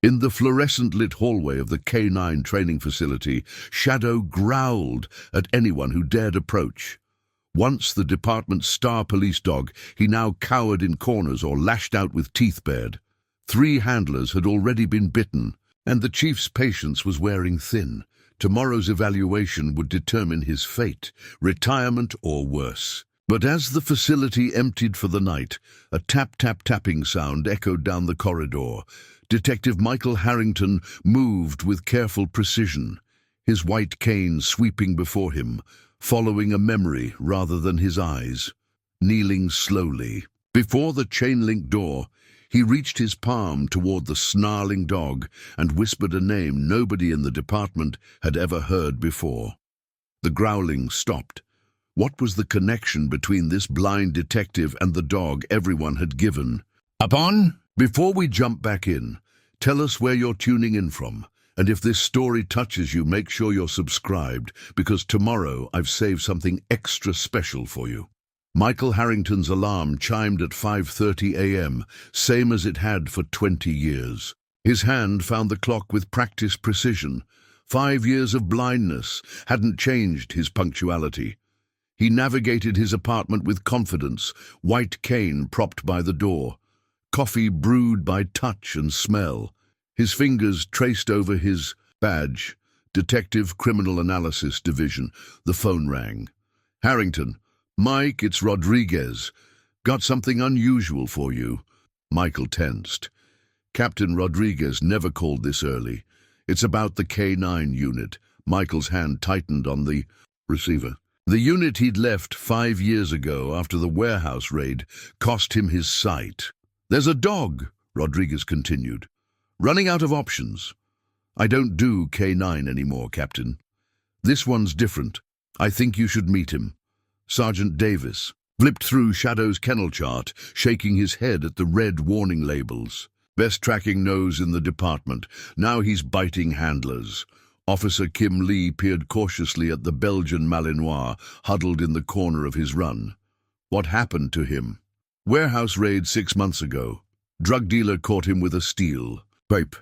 In the fluorescent-lit hallway of the K9 training facility, Shadow growled at anyone who dared approach. Once the department's star police dog, he now cowered in corners or lashed out with teeth bared. 3 handlers had already been bitten, and the chief's patience was wearing thin. Tomorrow's evaluation would determine his fate, retirement or worse. But as the facility emptied for the night, a tap-tap-tapping sound echoed down the corridor. Detective Michael Harrington moved with careful precision, his white cane sweeping before him, following a memory rather than his eyes. Kneeling slowly before the chain-link door, he reached his palm toward the snarling dog and whispered a name nobody in the department had ever heard before. The growling stopped. What was the connection between this blind detective and the dog everyone had given? Upon? Before we jump back in, tell us where you're tuning in from, and if this story touches you, make sure you're subscribed, because tomorrow I've saved something extra special for you. Michael Harrington's alarm chimed at 5:30 a.m., same as it had for 20 years. His hand found the clock with practiced precision. 5 years of blindness hadn't changed his punctuality. He navigated his apartment with confidence, white cane propped by the door, coffee brewed by touch and smell. His fingers traced over his badge, Detective Criminal Analysis Division. The phone rang. Harrington. Mike, it's Rodriguez. Got something unusual for you. Michael tensed. Captain Rodriguez never called this early. It's about the K9 unit. Michael's hand tightened on the receiver. The unit he'd left 5 years ago after the warehouse raid cost him his sight. There's a dog, Rodriguez continued. Running out of options. I don't do K9 anymore, Captain. This one's different. I think you should meet him. Sergeant Davis flipped through Shadow's kennel chart, shaking his head at the red warning labels. Best tracking nose in the department. Now he's biting handlers. Officer Kim Lee peered cautiously at the Belgian Malinois, huddled in the corner of his run. What happened to him? Warehouse raid 6 months ago. Drug dealer caught him with a steal. Pipe.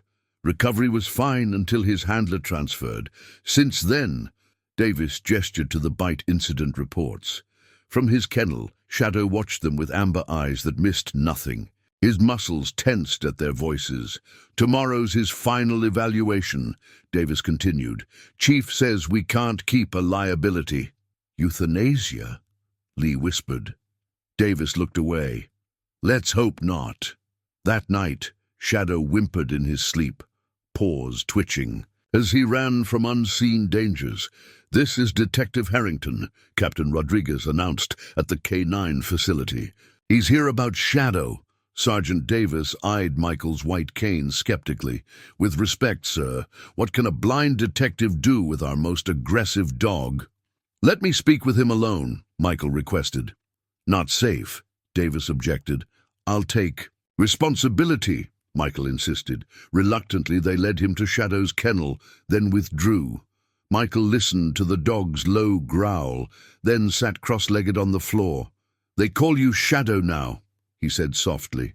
Recovery was fine until his handler transferred. Since then, Davis gestured to the bite incident reports. From his kennel, Shadow watched them with amber eyes that missed nothing. His muscles tensed at their voices. Tomorrow's his final evaluation, Davis continued. Chief says we can't keep a liability. Euthanasia? Lee whispered. Davis looked away. Let's hope not. That night, Shadow whimpered in his sleep, paws twitching, as he ran from unseen dangers. This is Detective Harrington, Captain Rodriguez announced at the K9 facility. He's here about Shadow. Sergeant Davis eyed Michael's white cane skeptically. With respect, sir, what can a blind detective do with our most aggressive dog? Let me speak with him alone, Michael requested. Not safe, Davis objected. I'll take responsibility, Michael insisted. Reluctantly, they led him to Shadow's kennel, then withdrew. Michael listened to the dog's low growl, then sat cross-legged on the floor. They call you Shadow now, he said softly.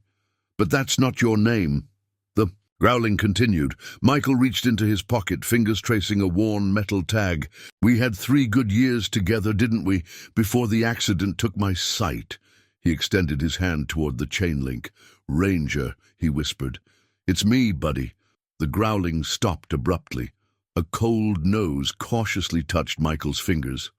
But that's not your name. The growling continued. Michael reached into his pocket, fingers tracing a worn metal tag. We had 3 good years together, didn't we, before the accident took my sight. He extended his hand toward the chain link. Ranger, he whispered. It's me, buddy. The growling stopped abruptly. A cold nose cautiously touched Michael's fingers.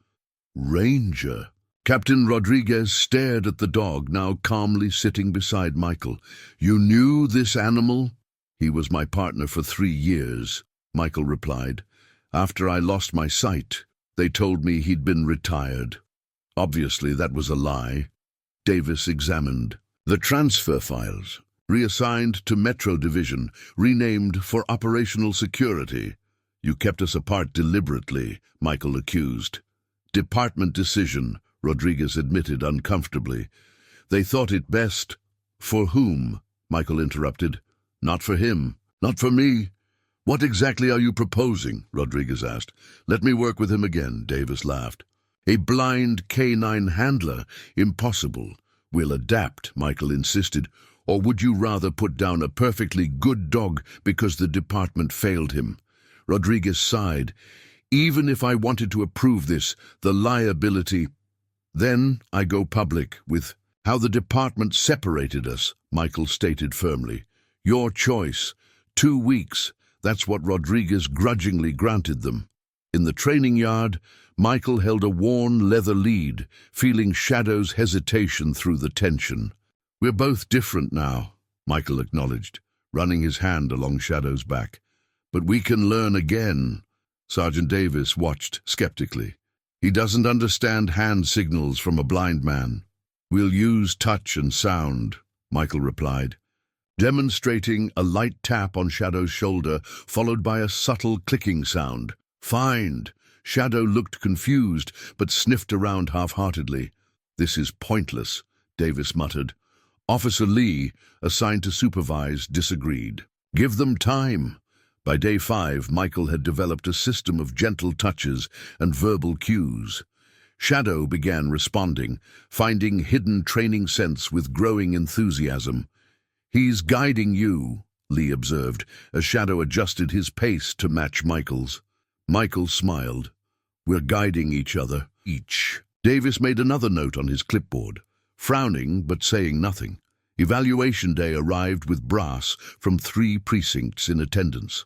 Ranger. Captain Rodriguez stared at the dog, now calmly sitting beside Michael. You knew this animal? He was my partner for 3 years, Michael replied. After I lost my sight, they told me he'd been retired. Obviously, that was a lie. Davis examined the transfer files, reassigned to Metro Division, renamed for operational security. You kept us apart deliberately, Michael accused. Department decision, Rodriguez admitted uncomfortably. They thought it best. For whom? Michael interrupted. Not for him. Not for me. What exactly are you proposing? Rodriguez asked. Let me work with him again, Davis laughed. A blind K9 handler? Impossible. We'll adapt, Michael insisted. Or would you rather put down a perfectly good dog because the department failed him? Rodriguez sighed. Even if I wanted to approve this, the liability... Then I go public with how the department separated us, Michael stated firmly. Your choice. 2 weeks. That's what Rodriguez grudgingly granted them. In the training yard, Michael held a worn leather lead, feeling Shadow's hesitation through the tension. We're both different now, Michael acknowledged, running his hand along Shadow's back. But we can learn again. Sergeant Davis watched skeptically. He doesn't understand hand signals from a blind man. We'll use touch and sound, Michael replied, demonstrating a light tap on Shadow's shoulder, followed by a subtle clicking sound. Find. Shadow looked confused, but sniffed around half-heartedly. This is pointless, Davis muttered. Officer Lee, assigned to supervise, disagreed. Give them time. By day 5, Michael had developed a system of gentle touches and verbal cues. Shadow began responding, finding hidden training sense with growing enthusiasm. He's guiding you, Lee observed, as Shadow adjusted his pace to match Michael's. Michael smiled. We're guiding each other, each. Davis made another note on his clipboard, frowning but saying nothing. Evaluation day arrived with brass from 3 precincts in attendance.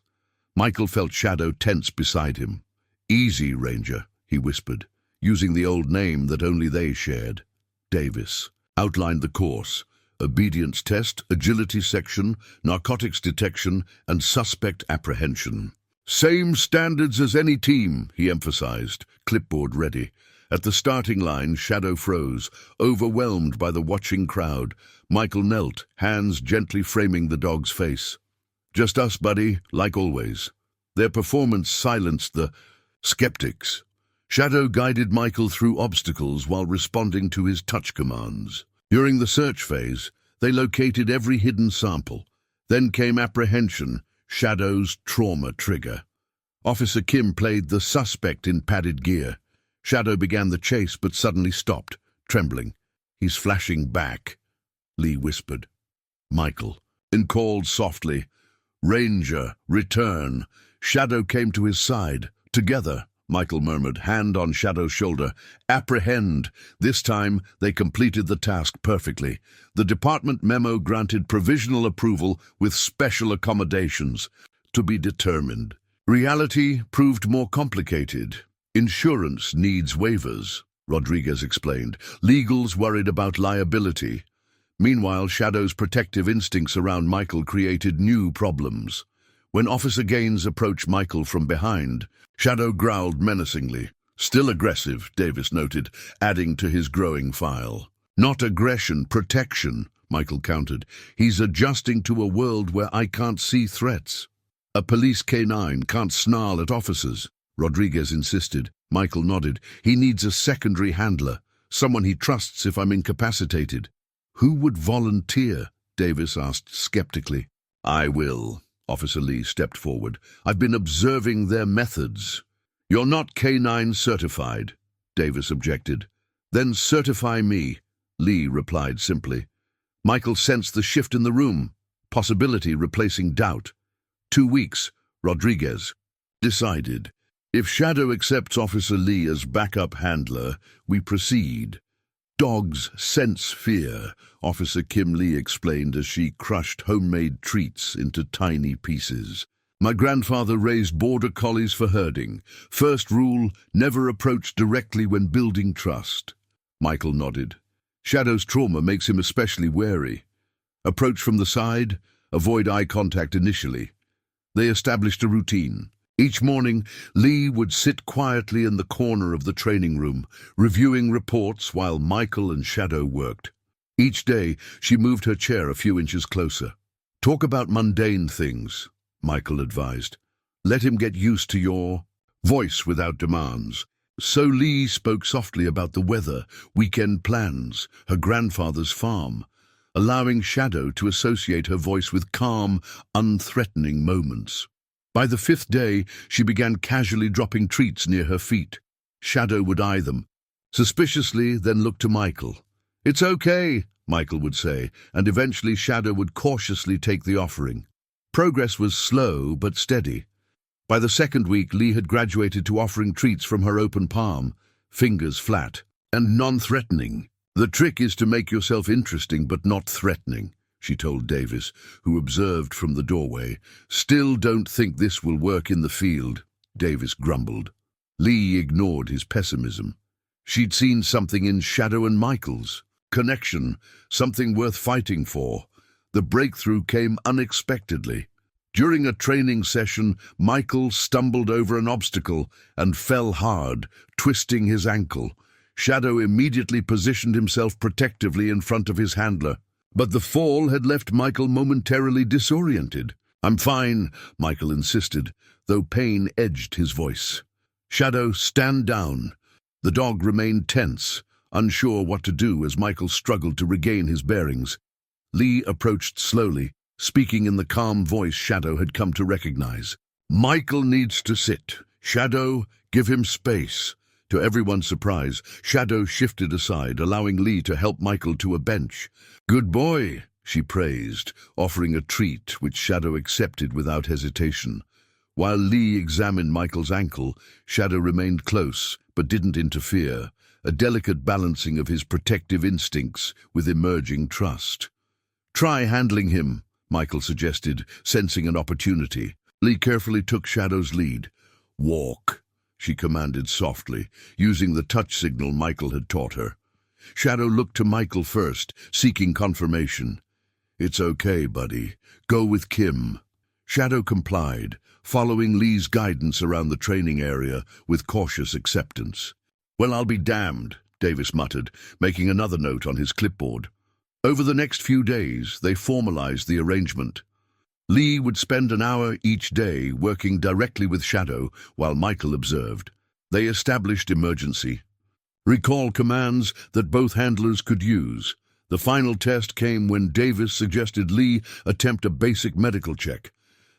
Michael felt Shadow tense beside him. Easy, Ranger, he whispered, using the old name that only they shared. Davis outlined the course: obedience test, agility section, narcotics detection, and suspect apprehension. Same standards as any team, he emphasized, clipboard ready. At the starting line, Shadow froze, overwhelmed by the watching crowd. Michael knelt, hands gently framing the dog's face. Just us, buddy, like always. Their performance silenced the skeptics. Shadow guided Michael through obstacles while responding to his touch commands. During the search phase, they located every hidden sample. Then came apprehension, Shadow's trauma trigger. Officer Kim played the suspect in padded gear. Shadow began the chase but suddenly stopped, trembling. He's flashing back, Lee whispered. Michael, and called softly, Ranger, return. Shadow came to his side. Together, Michael murmured, hand on Shadow's shoulder. Apprehend. This time, they completed the task perfectly. The department memo granted provisional approval with special accommodations. To be determined. Reality proved more complicated. Insurance needs waivers, Rodriguez explained. Legals worried about liability. Meanwhile, Shadow's protective instincts around Michael created new problems. When Officer Gaines approached Michael from behind, Shadow growled menacingly. Still aggressive, Davis noted, adding to his growing file. Not aggression, protection, Michael countered. He's adjusting to a world where I can't see threats. A police K9 can't snarl at officers, Rodriguez insisted. Michael nodded. He needs a secondary handler, someone he trusts if I'm incapacitated. Who would volunteer? Davis asked skeptically. I will. Officer Lee stepped forward. I've been observing their methods. You're not K9 certified, Davis objected. Then certify me, Lee replied simply. Michael sensed the shift in the room, possibility replacing doubt. 2 weeks, Rodriguez decided. If Shadow accepts Officer Lee as backup handler, we proceed. Dogs sense fear, Officer Kim Lee explained as she crushed homemade treats into tiny pieces. My grandfather raised border collies for herding. First rule, never approach directly when building trust. Michael nodded. Shadow's trauma makes him especially wary. Approach from the side, avoid eye contact initially. They established a routine. Each morning, Lee would sit quietly in the corner of the training room, reviewing reports while Michael and Shadow worked. Each day, she moved her chair a few inches closer. Talk about mundane things, Michael advised. Let him get used to your voice without demands. So Lee spoke softly about the weather, weekend plans, her grandfather's farm, allowing Shadow to associate her voice with calm, unthreatening moments. By the 5th day, she began casually dropping treats near her feet. Shadow would eye them, suspiciously, then look to Michael. "It's okay," Michael would say, and eventually Shadow would cautiously take the offering. Progress was slow but steady. By the second week, Lee had graduated to offering treats from her open palm, fingers flat and non-threatening. "The trick is to make yourself interesting but not threatening," she told Davis, who observed from the doorway. "Still don't think this will work in the field," Davis grumbled. Lee ignored his pessimism. She'd seen something in Shadow and Michael's connection, something worth fighting for. The breakthrough came unexpectedly. During a training session, Michael stumbled over an obstacle and fell hard, twisting his ankle. Shadow immediately positioned himself protectively in front of his handler. But the fall had left Michael momentarily disoriented. "I'm fine," Michael insisted, though pain edged his voice. "Shadow, stand down." The dog remained tense, unsure what to do as Michael struggled to regain his bearings. Lee approached slowly, speaking in the calm voice Shadow had come to recognize. "Michael needs to sit. Shadow, give him space." To everyone's surprise, Shadow shifted aside, allowing Lee to help Michael to a bench. "Good boy," she praised, offering a treat which Shadow accepted without hesitation. While Lee examined Michael's ankle, Shadow remained close but didn't interfere, a delicate balancing of his protective instincts with emerging trust. "Try handling him," Michael suggested, sensing an opportunity. Lee carefully took Shadow's lead. "Walk," she commanded softly, using the touch signal Michael had taught her. Shadow looked to Michael first, seeking confirmation. "It's okay, buddy. Go with Kim." Shadow complied, following Lee's guidance around the training area with cautious acceptance. "Well, I'll be damned," Davis muttered, making another note on his clipboard. Over the next few days, they formalized the arrangement. Lee would spend an hour each day working directly with Shadow while Michael observed. They established emergency recall commands that both handlers could use. The final test came when Davis suggested Lee attempt a basic medical check,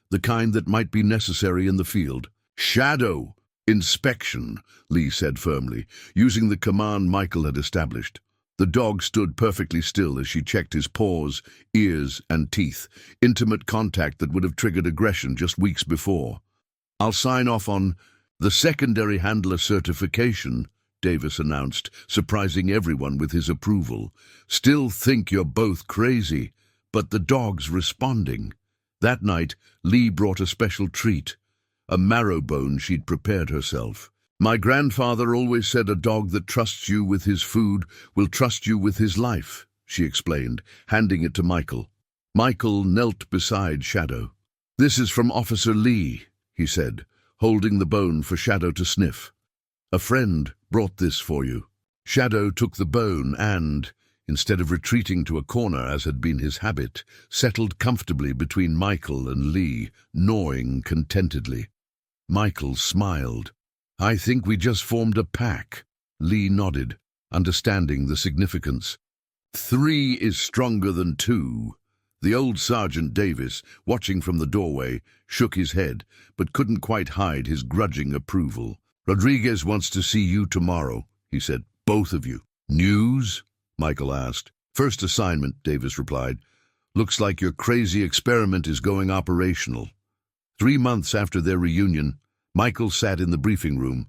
the kind that might be necessary in the field. "Shadow! Inspection," Lee said firmly, using the command Michael had established. The dog stood perfectly still as she checked his paws, ears, and teeth, intimate contact that would have triggered aggression just weeks before. "I'll sign off on the secondary handler certification," Davis announced, surprising everyone with his approval. "Still think you're both crazy, but the dog's responding." That night, Lee brought a special treat, a marrow bone she'd prepared herself. "My grandfather always said a dog that trusts you with his food will trust you with his life," she explained, handing it to Michael. Michael knelt beside Shadow. "This is from Officer Lee," he said, holding the bone for Shadow to sniff. "A friend brought this for you." Shadow took the bone and, instead of retreating to a corner as had been his habit, settled comfortably between Michael and Lee, gnawing contentedly. Michael smiled. "I think we just formed a pack." Lee nodded, understanding the significance. "Three is stronger than two." The old Sergeant Davis, watching from the doorway, shook his head, but couldn't quite hide his grudging approval. "Rodriguez wants to see you tomorrow," he said. "Both of you." "News?" Michael asked. "First assignment," Davis replied. "Looks like your crazy experiment is going operational." 3 months after their reunion, Michael sat in the briefing room,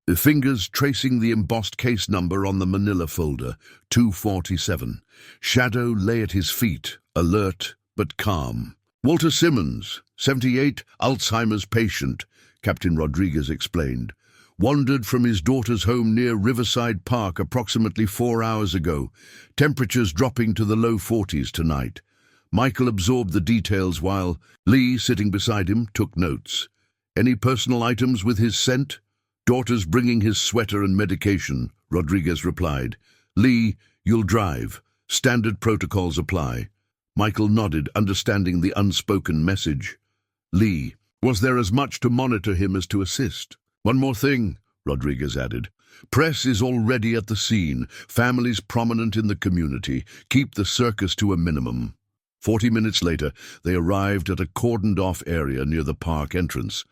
the fingers tracing the embossed case number on the manila folder, 247. Shadow lay at his feet, alert but calm. "Walter Simmons, 78, Alzheimer's patient," Captain Rodriguez explained. "Wandered from his daughter's home near Riverside Park approximately 4 hours ago. Temperatures dropping to the low 40s tonight." Michael absorbed the details while Lee, sitting beside him, took notes. "Any personal items with his scent?" "Daughter's bringing his sweater and medication," Rodriguez replied. "Lee, you'll drive. Standard protocols apply." Michael nodded, understanding the unspoken message. "Lee, was there as much to monitor him as to assist?" "One more thing," Rodriguez added. "Press is already at the scene. Families prominent in the community. Keep the circus to a minimum." 40 minutes later, they arrived at a cordoned-off area near the park entrance.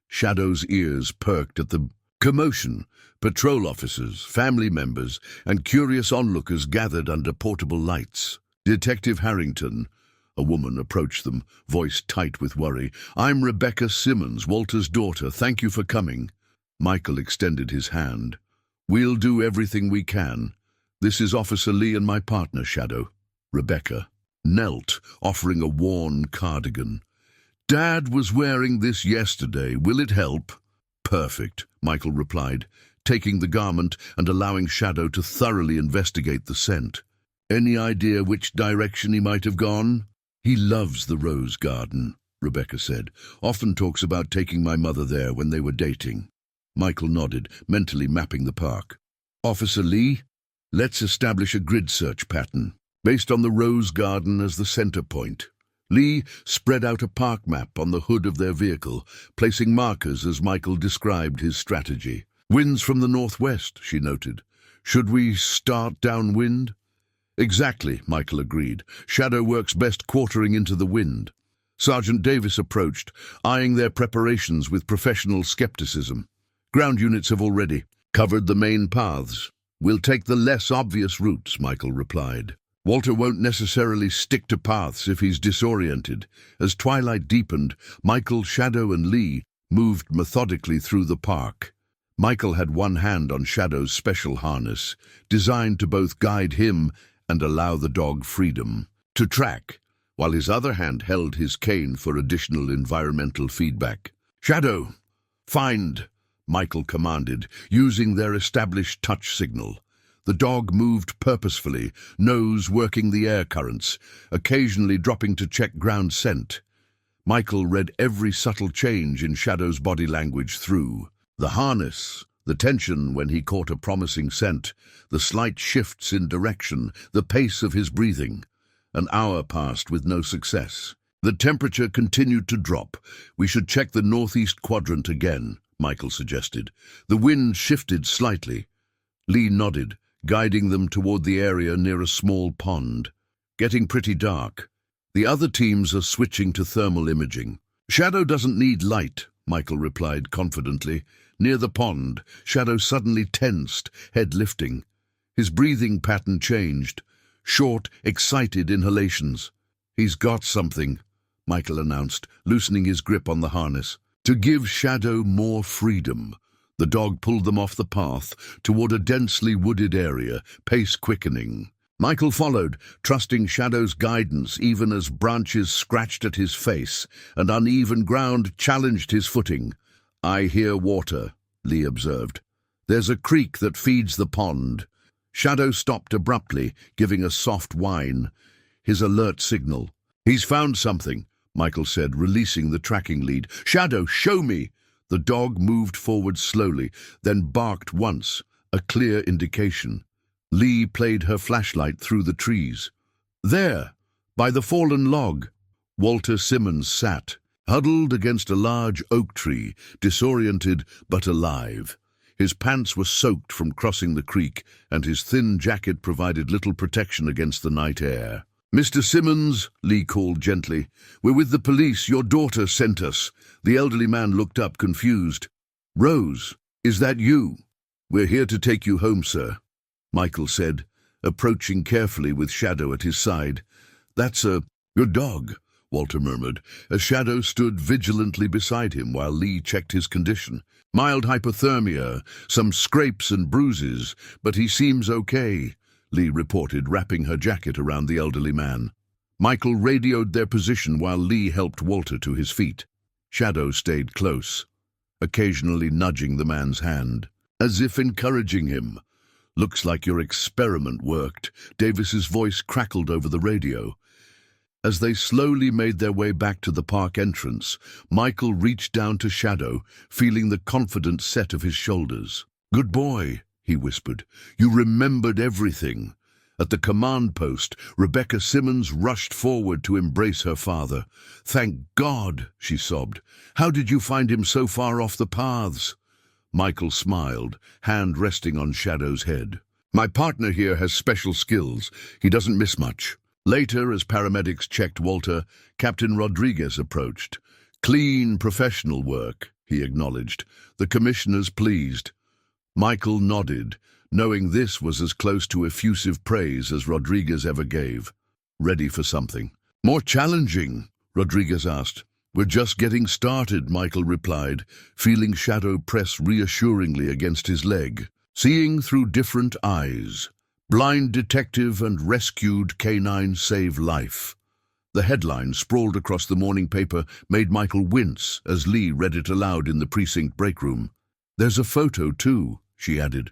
Shadow's ears perked at the Commotion. Patrol officers, family members, and curious onlookers gathered under portable lights. Detective Harrington, a woman, approached them, voice tight with worry. "I'm Rebecca Simmons, Walter's daughter. Thank you for coming." Michael extended his hand. "We'll do everything we can. This is Officer Lee and my partner, Shadow." Rebecca knelt, offering a worn cardigan. "Dad was wearing this yesterday. Will it help?" "Perfect," Michael replied, taking the garment and allowing Shadow to thoroughly investigate the scent. "Any idea which direction he might have gone?" "He loves the rose garden," Rebecca said. "Often talks about taking my mother there when they were dating." Michael nodded, mentally mapping the park. "Officer Lee, let's establish a grid search pattern, based on the rose garden as the center point." Lee spread out a park map on the hood of their vehicle, placing markers as Michael described his strategy. "Winds from the northwest," she noted. "Should we start downwind?" "Exactly," Michael agreed. "Shadow works best quartering into the wind." Sergeant Davis approached, eyeing their preparations with professional skepticism. "Ground units have already covered the main paths. We'll take the less obvious routes," Michael replied. "Walter won't necessarily stick to paths if he's disoriented." As twilight deepened, Michael, Shadow, and Lee moved methodically through the park. Michael had one hand on Shadow's special harness, designed to both guide him and allow the dog freedom to track, while his other hand held his cane for additional environmental feedback. "Shadow, find," Michael commanded, using their established touch signal. The dog moved purposefully, nose working the air currents, occasionally dropping to check ground scent. Michael read every subtle change in Shadow's body language through. The harness, the tension when he caught a promising scent, the slight shifts in direction, the pace of his breathing. An hour passed with no success. The temperature continued to drop. "We should check the northeast quadrant again," Michael suggested. The wind shifted slightly. Lee nodded, guiding them toward the area near a small pond. "Getting pretty dark. The other teams are switching to thermal imaging." "Shadow doesn't need light," Michael replied confidently. Near the pond, Shadow suddenly tensed, head lifting. His breathing pattern changed. Short, excited inhalations. "He's got something," Michael announced, loosening his grip on the harness. To give Shadow more freedom, the dog pulled them off the path toward a densely wooded area, pace quickening. Michael followed, trusting Shadow's guidance even as branches scratched at his face and uneven ground challenged his footing. "I hear water," Lee observed. "There's a creek that feeds the pond." Shadow stopped abruptly, giving a soft whine, his alert signal. "He's found something," Michael said, releasing the tracking lead. "Shadow, show me!" The dog moved forward slowly, then barked once, a clear indication. Lee played her flashlight through the trees. "There, by the fallen log." Walter Simmons sat, huddled against a large oak tree, disoriented but alive. His pants were soaked from crossing the creek, and his thin jacket provided little protection against the night air. "Mr. Simmons," Lee called gently, "we're with the police. Your daughter sent us." The elderly man looked up, confused. "Rose, is that you?" "We're here to take you home, sir," Michael said, approaching carefully with Shadow at his side. "That's your dog," Walter murmured, as Shadow stood vigilantly beside him while Lee checked his condition. "Mild hypothermia, some scrapes and bruises, but he seems okay," Lee reported, wrapping her jacket around the elderly man. Michael radioed their position while Lee helped Walter to his feet. Shadow stayed close, occasionally nudging the man's hand, as if encouraging him. "Looks like your experiment worked," Davis's voice crackled over the radio. As they slowly made their way back to the park entrance, Michael reached down to Shadow, feeling the confident set of his shoulders. "Good boy," he whispered. "You remembered everything." At the command post, Rebecca Simmons rushed forward to embrace her father. "Thank God," she sobbed. "How did you find him so far off the paths?" Michael smiled, hand resting on Shadow's head. "My partner here has special skills. He doesn't miss much." Later, as paramedics checked Walter, Captain Rodriguez approached. "Clean, professional work," he acknowledged. "The commissioner's pleased." Michael nodded, knowing this was as close to effusive praise as Rodriguez ever gave. Ready for something more challenging? Rodriguez asked. We're just getting started, Michael replied, feeling Shadow press reassuringly against his leg. Seeing through different eyes. Blind detective and rescued canine save life. The headline sprawled across the morning paper made Michael wince as Lee read it aloud in the precinct break room. There's a photo too, she added.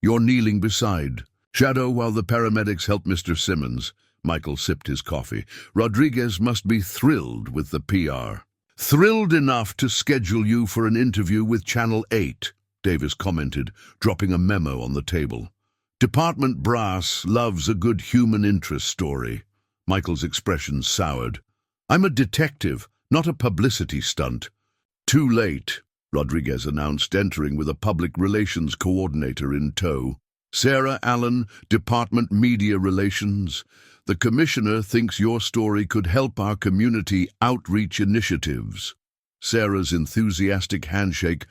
You're kneeling beside Shadow while the paramedics help Mr. Simmons. Michael sipped his coffee. Rodriguez must be thrilled with the PR. Thrilled enough to schedule you for an interview with Channel 8, Davis commented, dropping a memo on the table. Department brass loves a good human interest story. Michael's expression soured. I'm a detective, not a publicity stunt. Too late, Rodriguez announced, entering with a public relations coordinator in tow. Sarah Allen, Department Media Relations. The commissioner thinks your story could help our community outreach initiatives. Sarah's enthusiastic handshake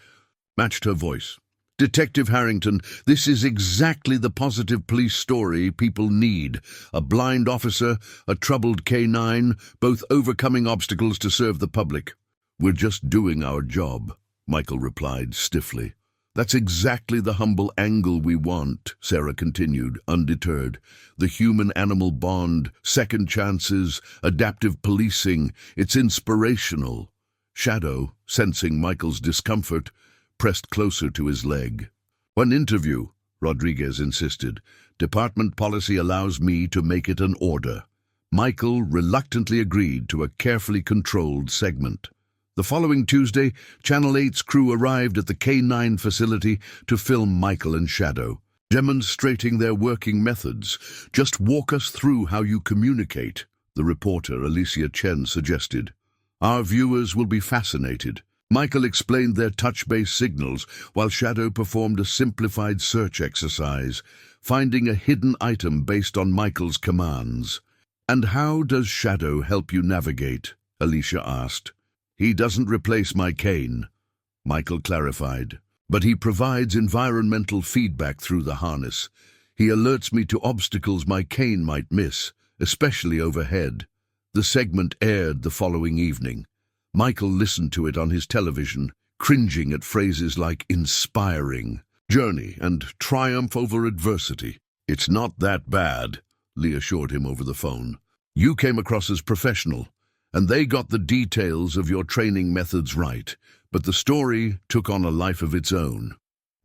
matched her voice. Detective Harrington, this is exactly the positive police story people need. A blind officer, a troubled canine, both overcoming obstacles to serve the public. We're just doing our job, Michael replied stiffly. That's exactly the humble angle we want, Sarah continued, undeterred. The human-animal bond, second chances, adaptive policing, it's inspirational. Shadow, sensing Michael's discomfort, pressed closer to his leg. One interview, Rodriguez insisted. Department policy allows me to make it an order. Michael reluctantly agreed to a carefully controlled segment. The following Tuesday, Channel 8's crew arrived at the K9 facility to film Michael and Shadow, demonstrating their working methods. Just walk us through how you communicate, the reporter Alicia Chen suggested. Our viewers will be fascinated. Michael explained their touch-based signals while Shadow performed a simplified search exercise, finding a hidden item based on Michael's commands. And how does Shadow help you navigate? Alicia asked. He doesn't replace my cane, Michael clarified, but he provides environmental feedback through the harness. He alerts me to obstacles my cane might miss, especially overhead. The segment aired the following evening. Michael listened to it on his television, cringing at phrases like inspiring, journey, and triumph over adversity. It's not that bad, Lee assured him over the phone. You came across as professional, and they got the details of your training methods right, but the story took on a life of its own.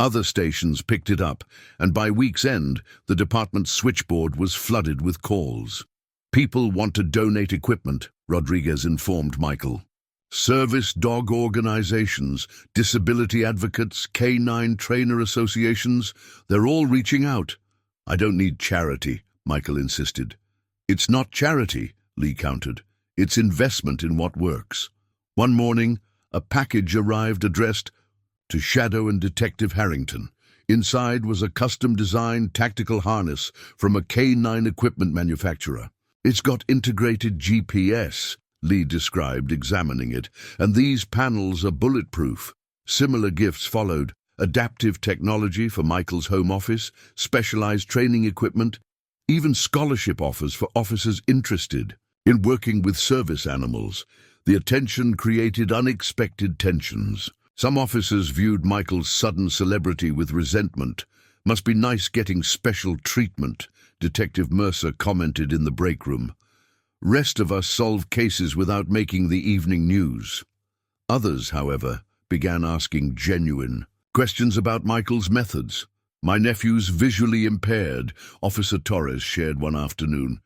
Other stations picked it up, and by week's end, the department's switchboard was flooded with calls. People want to donate equipment, Rodriguez informed Michael. Service dog organizations, disability advocates, canine trainer associations, they're all reaching out. I don't need charity, Michael insisted. It's not charity, Lee countered. It's investment in what works. One morning, a package arrived addressed to Shadow and Detective Harrington. Inside was a custom-designed tactical harness from a K9 equipment manufacturer. It's got integrated GPS, Lee described, examining it, and these panels are bulletproof. Similar gifts followed: adaptive technology for Michael's home office, specialized training equipment, even scholarship offers for officers interested in working with service animals. The attention created unexpected tensions. Some officers viewed Michael's sudden celebrity with resentment. Must be nice getting special treatment, Detective Mercer commented in the break room. Rest of us solve cases without making the evening news. Others, however, began asking genuine questions about Michael's methods. My nephew's visually impaired, Officer Torres shared one afternoon.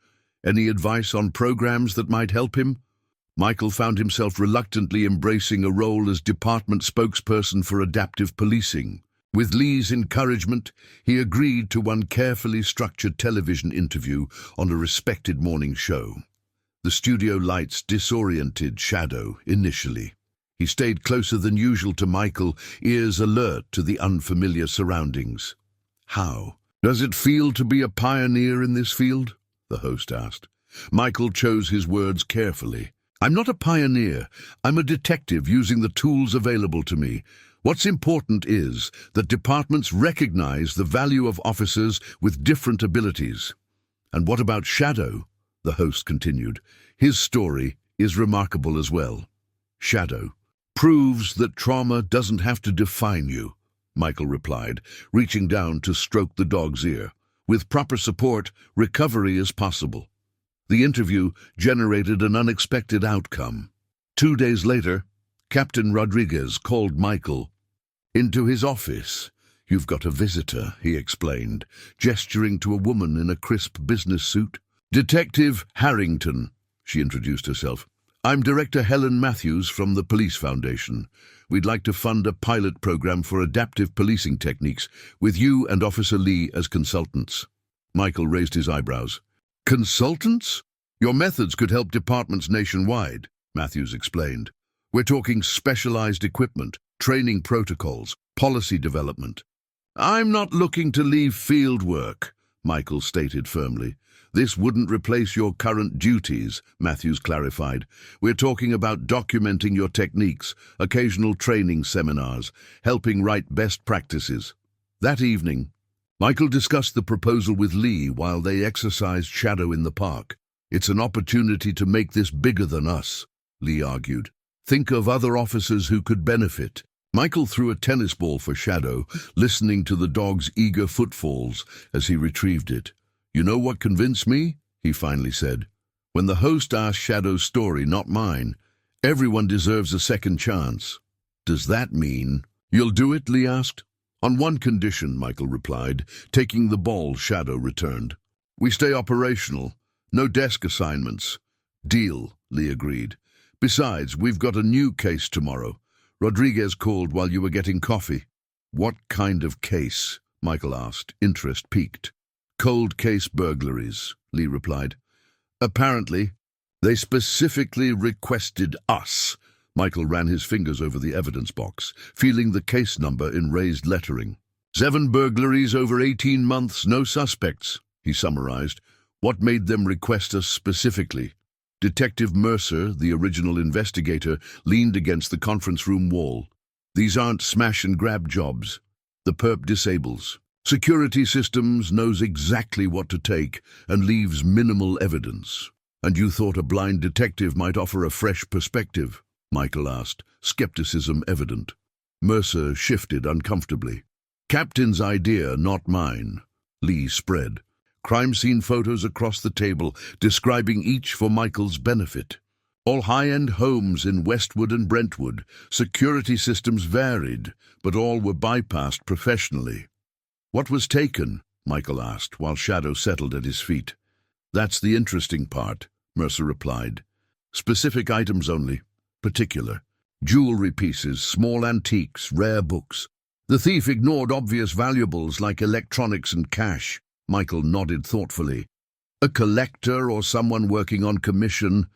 Any advice on programs that might help him? Michael found himself reluctantly embracing a role as department spokesperson for adaptive policing. With Lee's encouragement, he agreed to one carefully structured television interview on a respected morning show. The studio lights disoriented Shadow initially. He stayed closer than usual to Michael, ears alert to the unfamiliar surroundings. How does it feel to be a pioneer in this field? The host asked. Michael chose his words carefully. I'm not a pioneer. I'm a detective using the tools available to me. What's important is that departments recognize the value of officers with different abilities. And what about Shadow? The host continued. His story is remarkable as well. Shadow proves that trauma doesn't have to define you, Michael replied, reaching down to stroke the dog's ear. With proper support, recovery is possible. The interview generated an unexpected outcome. 2 days later, Captain Rodriguez called Michael into his office. "You've got a visitor," he explained, gesturing to a woman in a crisp business suit. "Detective Harrington," she introduced herself. "I'm Director Helen Matthews from the Police Foundation. We'd like to fund a pilot program for adaptive policing techniques, with you and Officer Lee as consultants." Michael raised his eyebrows. "Consultants? Your methods could help departments nationwide," Matthews explained. "We're talking specialized equipment, training protocols, policy development." "I'm not looking to leave field work," Michael stated firmly. "This wouldn't replace your current duties," Matthews clarified. "We're talking about documenting your techniques, occasional training seminars, helping write best practices." That evening, Michael discussed the proposal with Lee while they exercised Shadow in the park. "It's an opportunity to make this bigger than us," Lee argued. "Think of other officers who could benefit." Michael threw a tennis ball for Shadow, listening to the dog's eager footfalls as he retrieved it. "You know what convinced me?" he finally said. "When the host asked Shadow's story, not mine. Everyone deserves a second chance." "Does that mean—" "You'll do it?" Lee asked. "On one condition," Michael replied, taking the ball Shadow returned. "We stay operational. No desk assignments." "Deal," Lee agreed. "Besides, we've got a new case tomorrow. Rodriguez called while you were getting coffee." "What kind of case?" Michael asked, interest piqued. "Cold case burglaries," Lee replied. "Apparently, they specifically requested us." Michael ran his fingers over the evidence box, feeling the case number in raised lettering. "7 burglaries over 18 months, no suspects," he summarized. "What made them request us specifically?" Detective Mercer, the original investigator, leaned against the conference room wall. "These aren't smash-and-grab jobs. The perp disables. Security Systems knows exactly what to take and leaves minimal evidence." "And you thought a blind detective might offer a fresh perspective?" Michael asked, skepticism evident. Mercer shifted uncomfortably. "Captain's idea, not mine." Lee spread crime scene photos across the table, describing each for Michael's benefit. All high-end homes in Westwood and Brentwood. Security systems varied, but all were bypassed professionally. "What was taken?" Michael asked, while Shadow settled at his feet. "That's the interesting part," Mercer replied. "Specific items only. Particular. Jewelry pieces, small antiques, rare books. The thief ignored obvious valuables like electronics and cash." Michael nodded thoughtfully. "A collector or someone working on commission?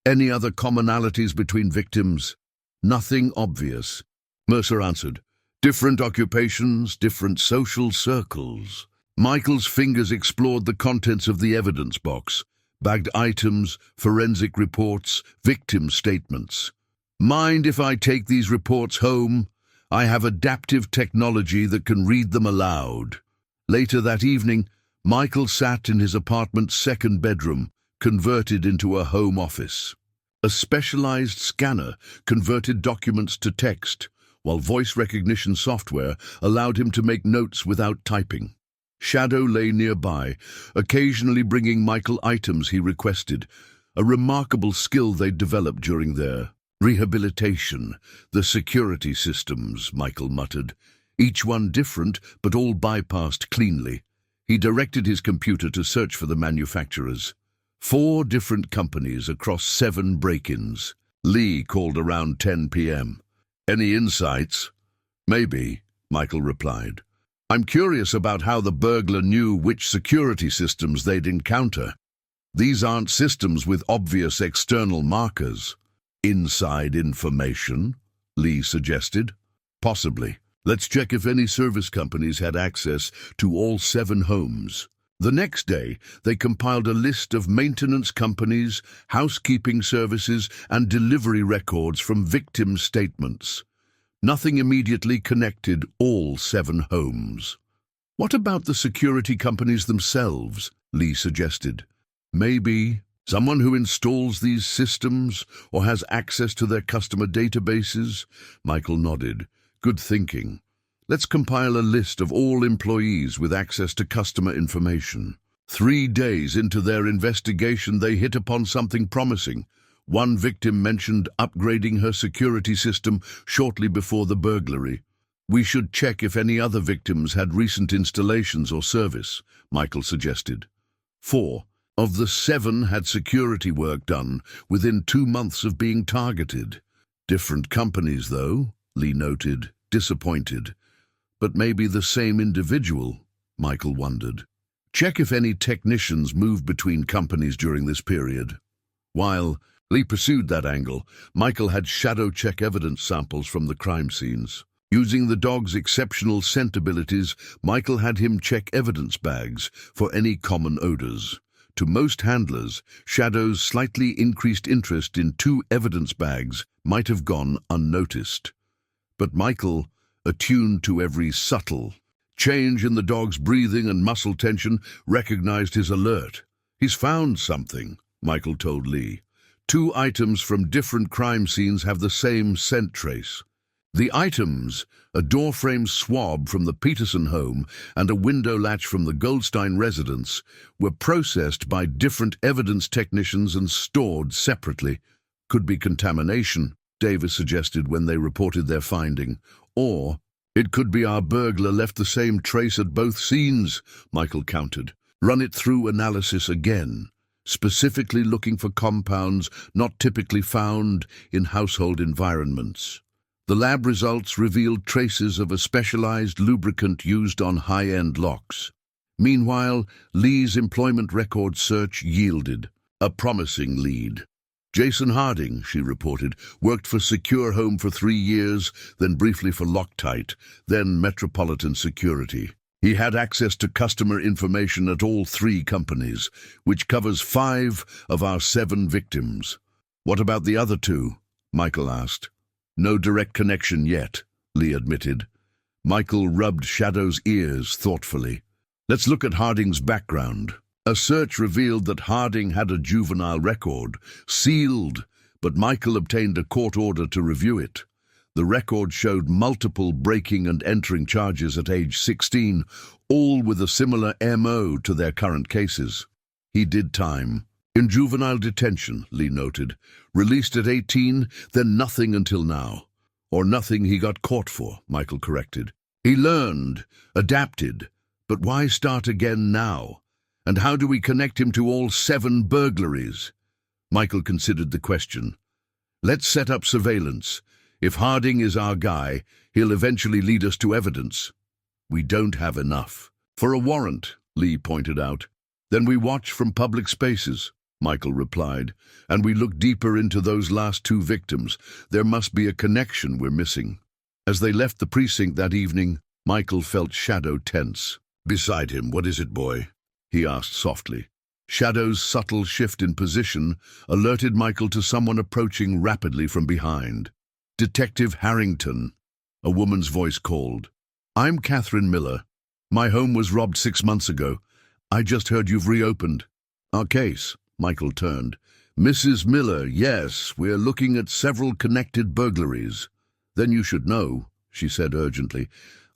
Any other commonalities between victims?" "Nothing obvious," Mercer answered. "Different occupations, different social circles." Michael's fingers explored the contents of the evidence box. Bagged items, forensic reports, victim statements. "Mind if I take these reports home? I have adaptive technology that can read them aloud." Later that evening, Michael sat in his apartment's second bedroom, converted into a home office. A specialized scanner converted documents to text, while voice recognition software allowed him to make notes without typing. Shadow lay nearby, occasionally bringing Michael items he requested, a remarkable skill they'd developed during their rehabilitation. "The security systems," Michael muttered. "Each one different, but all bypassed cleanly." He directed his computer to search for the manufacturers. 4 different companies across 7 break-ins. Lee called around 10 p.m. "Any insights?" "Maybe," Michael replied. "I'm curious about how the burglar knew which security systems they'd encounter. These aren't systems with obvious external markers." "Inside information," Lee suggested. "Possibly. Let's check if any service companies had access to all 7 homes." The next day, they compiled a list of maintenance companies, housekeeping services, and delivery records from victim statements. Nothing immediately connected all 7 homes. What about the security companies themselves? Lee suggested. Maybe someone who installs these systems or has access to their customer databases? Michael nodded. Good thinking. Let's compile a list of all employees with access to customer information. 3 days into their investigation, they hit upon something promising. One victim mentioned upgrading her security system shortly before the burglary. We should check if any other victims had recent installations or service, Michael suggested. 4 of the 7 had security work done within 2 months of being targeted. Different companies, though, Lee noted, disappointed. But maybe the same individual, Michael wondered. Check if any technicians moved between companies during this period. While Lee pursued that angle, Michael had shadow-check evidence samples from the crime scenes. Using the dog's exceptional scent abilities, Michael had him check evidence bags for any common odors. To most handlers, Shadow's slightly increased interest in 2 evidence bags might have gone unnoticed. But Michael, attuned to every subtle change in the dog's breathing and muscle tension, recognized his alert. He's found something, Michael told Lee. 2 items from different crime scenes have the same scent trace. The items, a door-frame swab from the Peterson home and a window latch from the Goldstein residence, were processed by different evidence technicians and stored separately. Could be contamination, Davis suggested when they reported their finding. Or it could be our burglar left the same trace at both scenes, Michael countered. Run it through analysis again, specifically looking for compounds not typically found in household environments. The lab results revealed traces of a specialized lubricant used on high-end locks. Meanwhile, Lee's employment record search yielded a promising lead. Jason Harding, she reported, worked for Secure Home for 3 years, then briefly for Loctite, then Metropolitan Security. He had access to customer information at all 3 companies, which covers 5 of our 7 victims. What about the other 2? Michael asked. No direct connection yet, Lee admitted. Michael rubbed Shadow's ears thoughtfully. Let's look at Harding's background. A search revealed that Harding had a juvenile record, sealed, but Michael obtained a court order to review it. The record showed multiple breaking and entering charges at age 16, all with a similar MO to their current cases. He did time. In juvenile detention, Lee noted. Released at 18, then nothing until now. Or nothing he got caught for, Michael corrected. He learned, adapted, but why start again now? And how do we connect him to all 7 burglaries? Michael considered the question. Let's set up surveillance. If Harding is our guy, he'll eventually lead us to evidence. We don't have enough. For a warrant, Lee pointed out. Then we watch from public spaces, Michael replied, and we look deeper into those last 2 victims. There must be a connection we're missing. As they left the precinct that evening, Michael felt Shadow tense. Beside him, what is it, boy? He asked softly. Shadow's subtle shift in position alerted Michael to someone approaching rapidly from behind. Detective Harrington, a woman's voice called. I'm Catherine Miller. My home was robbed 6 months ago. I just heard you've reopened. Our case, Michael turned. Mrs. Miller, yes, we're looking at several connected burglaries. Then you should know, she said urgently.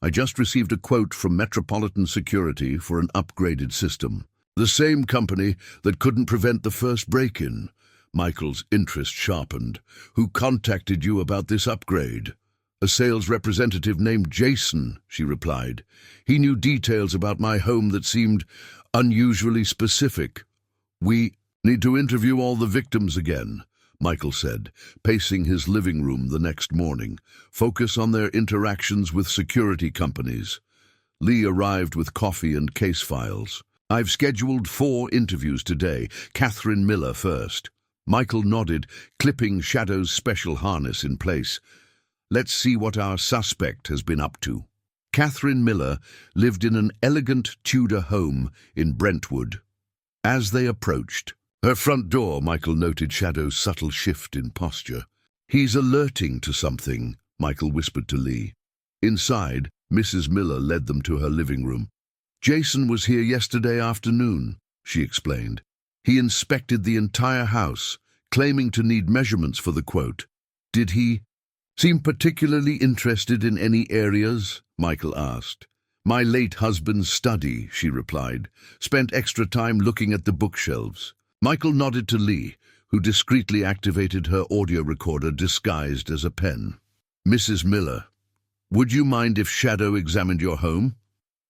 I just received a quote from Metropolitan Security for an upgraded system. The same company that couldn't prevent the first break-in. Michael's interest sharpened. Who contacted you about this upgrade? A sales representative named Jason, she replied. He knew details about my home that seemed unusually specific. We need to interview all the victims again, Michael said, pacing his living room the next morning. Focus on their interactions with security companies. Lee arrived with coffee and case files. I've scheduled 4 interviews today. Catherine Miller first. Michael nodded, clipping Shadow's special harness in place. Let's see what our suspect has been up to. Catherine Miller lived in an elegant Tudor home in Brentwood. As they approached her front door, Michael noted Shadow's subtle shift in posture. He's alerting to something, Michael whispered to Lee. Inside, Mrs. Miller led them to her living room. Jason was here yesterday afternoon, she explained. He inspected the entire house, claiming to need measurements for the quote. Did he seem particularly interested in any areas? Michael asked. My late husband's study, she replied. Spent extra time looking at the bookshelves. Michael nodded to Lee, who discreetly activated her audio recorder disguised as a pen. Mrs. Miller, would you mind if Shadow examined your home?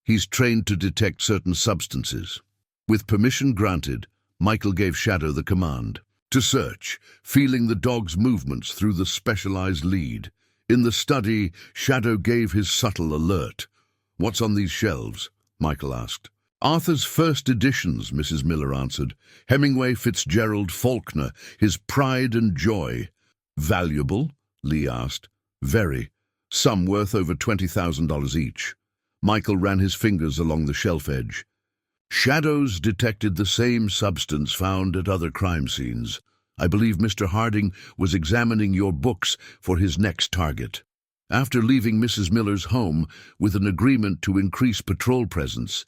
He's trained to detect certain substances. With permission granted, Michael gave Shadow the command to search, feeling the dog's movements through the specialized lead. In the study, Shadow gave his subtle alert. What's on these shelves? Michael asked. Arthur's first editions, Mrs. Miller answered. Hemingway, Fitzgerald, Faulkner, his pride and joy. Valuable? Lee asked. Very. Some worth over $20,000 each. Michael ran his fingers along the shelf edge. Shadows detected the same substance found at other crime scenes. I believe Mr. Harding was examining your books for his next target. After leaving Mrs. Miller's home with an agreement to increase patrol presence,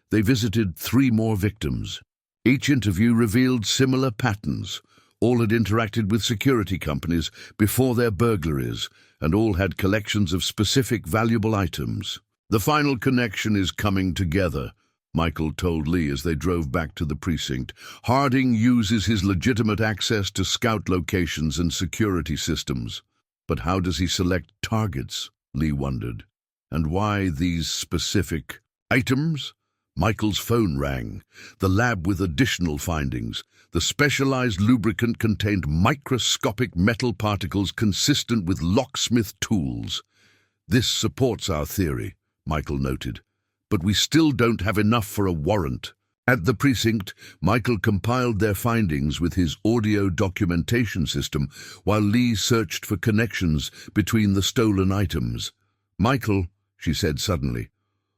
they visited 3 more victims. Each interview revealed similar patterns. All had interacted with security companies before their burglaries, and all had collections of specific valuable items. The final connection is coming together, Michael told Lee as they drove back to the precinct. Harding uses his legitimate access to scout locations and security systems. But how does he select targets? Lee wondered. And why these specific items? Michael's phone rang. The lab with additional findings. The specialized lubricant contained microscopic metal particles consistent with locksmith tools. This supports our theory, Michael noted. But we still don't have enough for a warrant. At the precinct, Michael compiled their findings with his audio documentation system while Lee searched for connections between the stolen items. Michael, she said suddenly,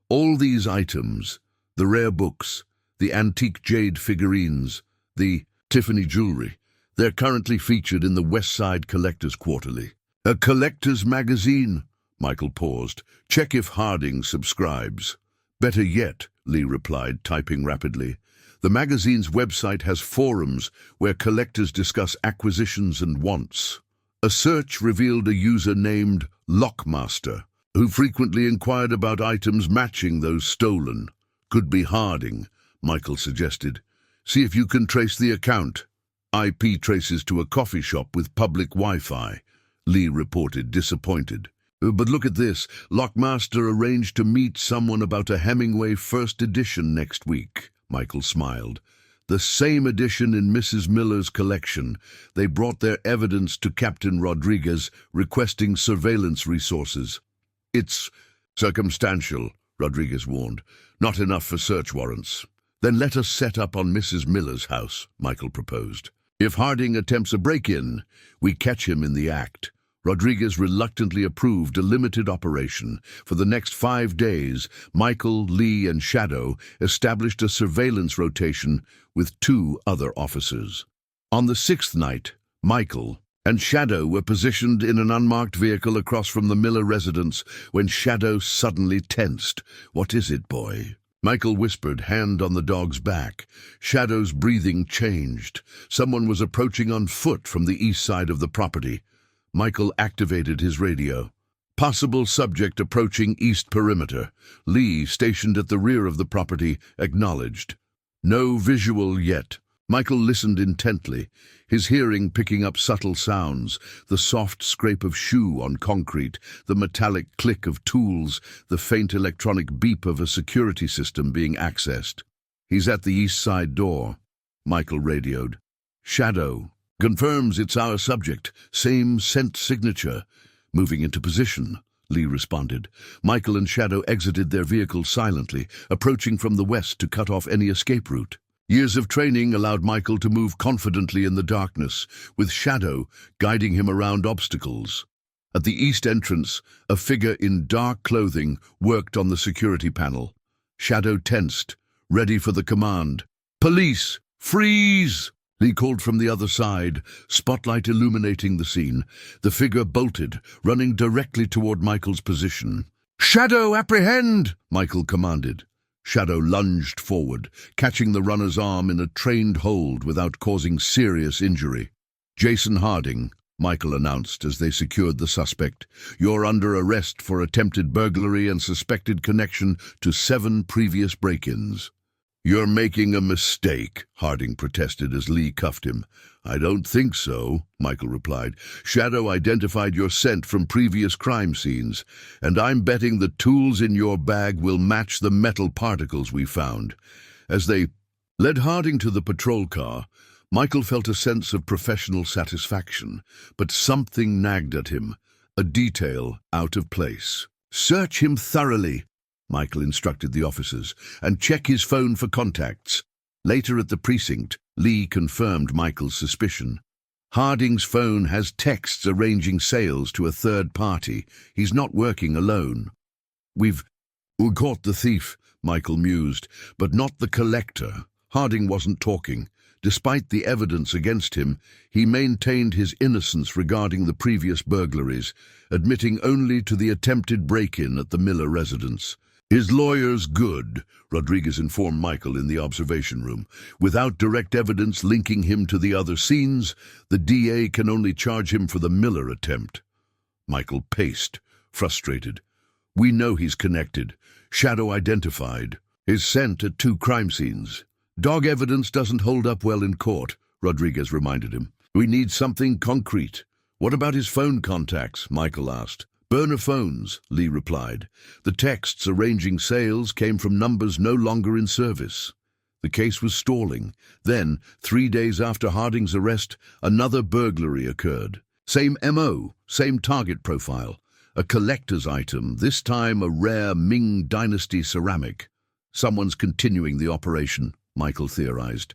all these items, the rare books, the antique jade figurines, the Tiffany jewelry, they're currently featured in the West Side Collectors Quarterly. A collector's magazine? Michael paused. Check if Harding subscribes. Better yet, Lee replied, typing rapidly. The magazine's website has forums where collectors discuss acquisitions and wants. A search revealed a user named Lockmaster, who frequently inquired about items matching those stolen. Could be Harding, Michael suggested. See if you can trace the account. IP traces to a coffee shop with public Wi-Fi, Lee reported, disappointed. But look at this. Lockmaster arranged to meet someone about a Hemingway first edition next week. Michael smiled. The same edition in Mrs. Miller's collection. They brought their evidence to Captain Rodriguez, requesting surveillance resources. It's circumstantial, Rodriguez warned. Not enough for search warrants. Then let us set up on Mrs. Miller's house, Michael proposed. If Harding attempts a break-in, we catch him in the act. Rodriguez reluctantly approved a limited operation. For the next 5 days, Michael, Lee, and Shadow established a surveillance rotation with 2 other officers. On the 6th night, Michael and Shadow were positioned in an unmarked vehicle across from the Miller residence when Shadow suddenly tensed. What is it, boy? Michael whispered, hand on the dog's back. Shadow's breathing changed. Someone was approaching on foot from the east side of the property. Michael activated his radio. Possible subject approaching east perimeter. Lee, stationed at the rear of the property, acknowledged. No visual yet. Michael listened intently, his hearing picking up subtle sounds, the soft scrape of shoe on concrete, the metallic click of tools, the faint electronic beep of a security system being accessed. He's at the east side door, Michael radioed. Shadow. Confirms it's our subject. Same scent signature. Moving into position, Lee responded. Michael and Shadow exited their vehicle silently, approaching from the west to cut off any escape route. Years of training allowed Michael to move confidently in the darkness, with Shadow guiding him around obstacles. At the east entrance, a figure in dark clothing worked on the security panel. Shadow tensed, ready for the command. Police! Freeze! Lee called from the other side, spotlight illuminating the scene. The figure bolted, running directly toward Michael's position. "Shadow, apprehend!" Michael commanded. Shadow lunged forward, catching the runner's arm in a trained hold without causing serious injury. "Jason Harding," Michael announced as they secured the suspect. "You're under arrest for attempted burglary and suspected connection to 7 previous break-ins." "You're making a mistake," Harding protested as Lee cuffed him. "I don't think so," Michael replied. "Shadow identified your scent from previous crime scenes, and I'm betting the tools in your bag will match the metal particles we found." As they led Harding to the patrol car, Michael felt a sense of professional satisfaction, but something nagged at him, a detail out of place. "Search him thoroughly," Michael instructed the officers, "and check his phone for contacts." Later at the precinct, Lee confirmed Michael's suspicion. "Harding's phone has texts arranging sales to a third party. He's not working alone." We caught the thief," Michael mused, "but not the collector." Harding wasn't talking. Despite the evidence against him, he maintained his innocence regarding the previous burglaries, admitting only to the attempted break-in at the Miller residence. "His lawyer's good," Rodriguez informed Michael in the observation room. "Without direct evidence linking him to the other scenes, the DA can only charge him for the Miller attempt." Michael paced, frustrated. "We know he's connected. Shadow identified. His scent at 2 crime scenes. Dog evidence doesn't hold up well in court," Rodriguez reminded him. "We need something concrete." "What about his phone contacts?" Michael asked. "Burner phones," Lee replied. "The texts arranging sales came from numbers no longer in service." The case was stalling. Then, 3 days after Harding's arrest, another burglary occurred. Same MO, same target profile. A collector's item, this time a rare Ming Dynasty ceramic. "Someone's continuing the operation," Michael theorized.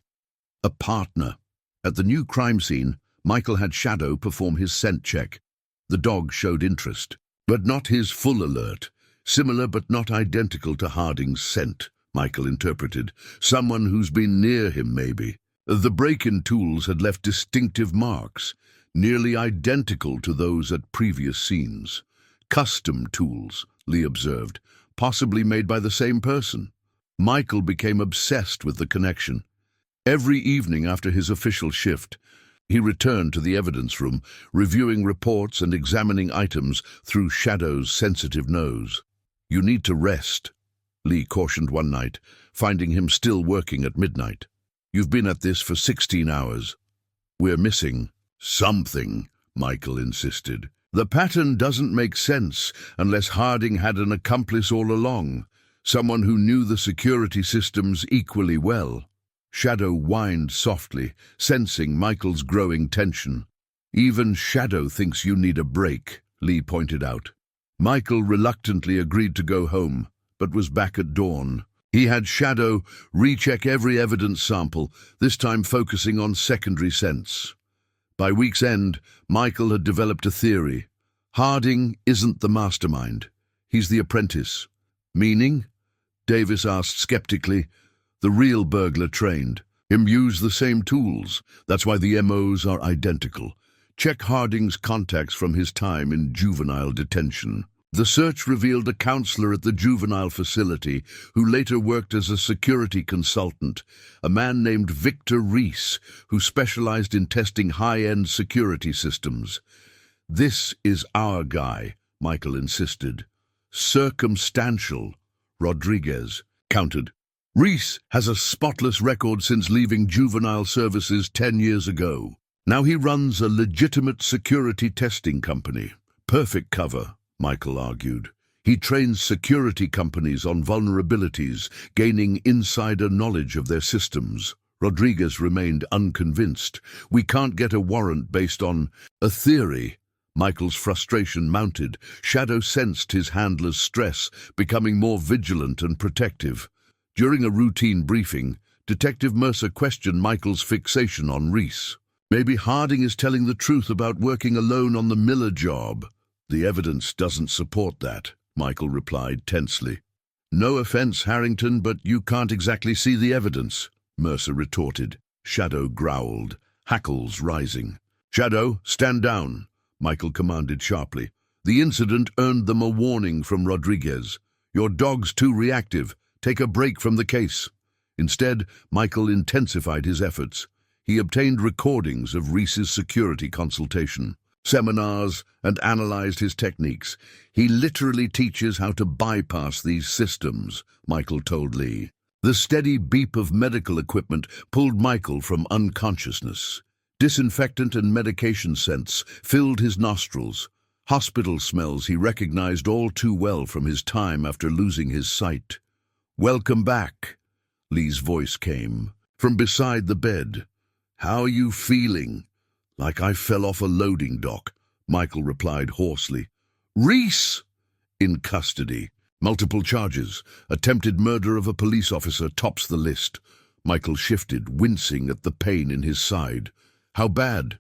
"A partner." At the new crime scene, Michael had Shadow perform his scent check. The dog showed interest, but not his full alert. "Similar but not identical to Harding's scent," Michael interpreted. "Someone who's been near him, maybe." The break-in tools had left distinctive marks, nearly identical to those at previous scenes. "Custom tools," Lee observed, "possibly made by the same person." Michael became obsessed with the connection. Every evening after his official shift, he returned to the evidence room, reviewing reports and examining items through Shadow's sensitive nose. "You need to rest," Lee cautioned one night, finding him still working at midnight. "You've been at this for 16 hours. We're missing something," Michael insisted. "The pattern doesn't make sense unless Harding had an accomplice all along, someone who knew the security systems equally well." Shadow whined softly, sensing Michael's growing tension. "Even Shadow thinks you need a break," Lee pointed out. Michael reluctantly agreed to go home, but was back at dawn. He had Shadow recheck every evidence sample, this time focusing on secondary scents. By week's end, Michael had developed a theory. Harding isn't the mastermind. He's the apprentice. "Meaning?" Davis asked skeptically. "The real burglar trained him use the same tools. That's why the MOs are identical. Check Harding's contacts from his time in juvenile detention." The search revealed a counselor at the juvenile facility who later worked as a security consultant, a man named Victor Reese, who specialized in testing high-end security systems. "This is our guy," Michael insisted. "Circumstantial," Rodriguez countered. "Reese has a spotless record since leaving juvenile services 10 years ago. Now he runs a legitimate security testing company." "Perfect cover," Michael argued. "He trains security companies on vulnerabilities, gaining insider knowledge of their systems." Rodriguez remained unconvinced. "We can't get a warrant based on a theory." Michael's frustration mounted. Shadow sensed his handler's stress, becoming more vigilant and protective. During a routine briefing, Detective Mercer questioned Michael's fixation on Reese. "Maybe Harding is telling the truth about working alone on the Miller job." "The evidence doesn't support that," Michael replied tensely. "No offense, Harrington, but you can't exactly see the evidence," Mercer retorted. Shadow growled, hackles rising. "Shadow, stand down," Michael commanded sharply. "The incident earned them a warning from Rodriguez. Your dog's too reactive. Take a break from the case." Instead, Michael intensified his efforts. He obtained recordings of Reese's security consultation, seminars, and analyzed his techniques. "He literally teaches how to bypass these systems," Michael told Lee. The steady beep of medical equipment pulled Michael from unconsciousness. Disinfectant and medication scents filled his nostrils. Hospital smells he recognized all too well from his time after losing his sight. "Welcome back," Lee's voice came from beside the bed. "How are you feeling?" "Like I fell off a loading dock," Michael replied hoarsely. "Reese!" "In custody. Multiple charges. Attempted murder of a police officer tops the list." Michael shifted, wincing at the pain in his side. "How bad?"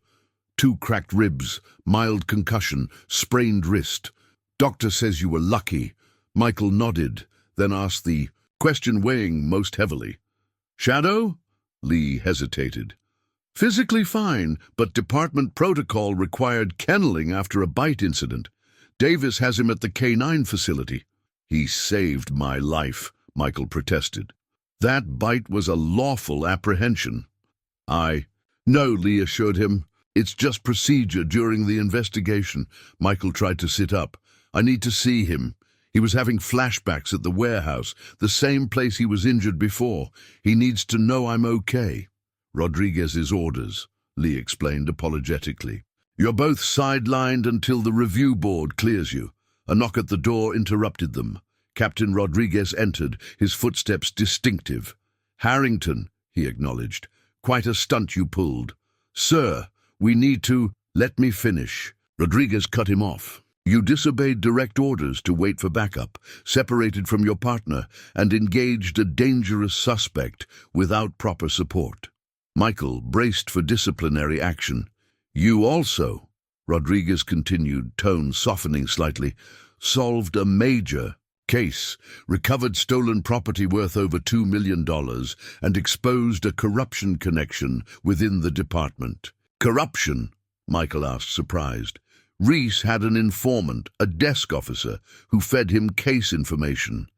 "2 cracked ribs, mild concussion, sprained wrist." "Doctor says you were lucky." Michael nodded, then asked the question weighing most heavily. "Shadow?" Lee hesitated. "Physically fine, but department protocol required kenneling after a bite incident. Davis has him at the K9 facility." "He saved my life," Michael protested. "That bite was a lawful apprehension." "No," Lee assured him. "It's just procedure during the investigation." Michael tried to sit up. "I need to see him. He was having flashbacks at the warehouse, the same place he was injured before. He needs to know I'm okay." "Rodriguez's orders," Lee explained apologetically. "You're both sidelined until the review board clears you." A knock at the door interrupted them. Captain Rodriguez entered, his footsteps distinctive. "Harrington," he acknowledged. "Quite a stunt you pulled." "Sir, we need to—" "Let me finish." Rodriguez cut him off. "You disobeyed direct orders to wait for backup, separated from your partner, and engaged a dangerous suspect without proper support." Michael braced for disciplinary action. "You also," Rodriguez continued, tone softening slightly, "solved a major case, recovered stolen property worth over $2 million, and exposed a corruption connection within the department." "Corruption?" Michael asked, surprised. "Reese had an informant, a desk officer, who fed him case information.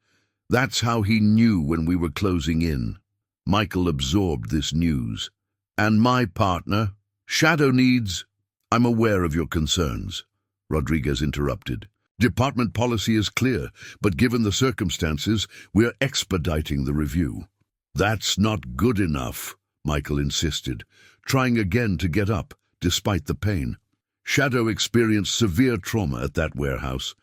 That's how he knew when we were closing in." Michael absorbed this news. "And my partner? Shadow needs—" "I'm aware of your concerns," Rodriguez interrupted. "Department policy is clear, but given the circumstances, we're expediting the review." "That's not good enough," Michael insisted, trying again to get up, despite the pain. "Shadow experienced severe trauma at that warehouse.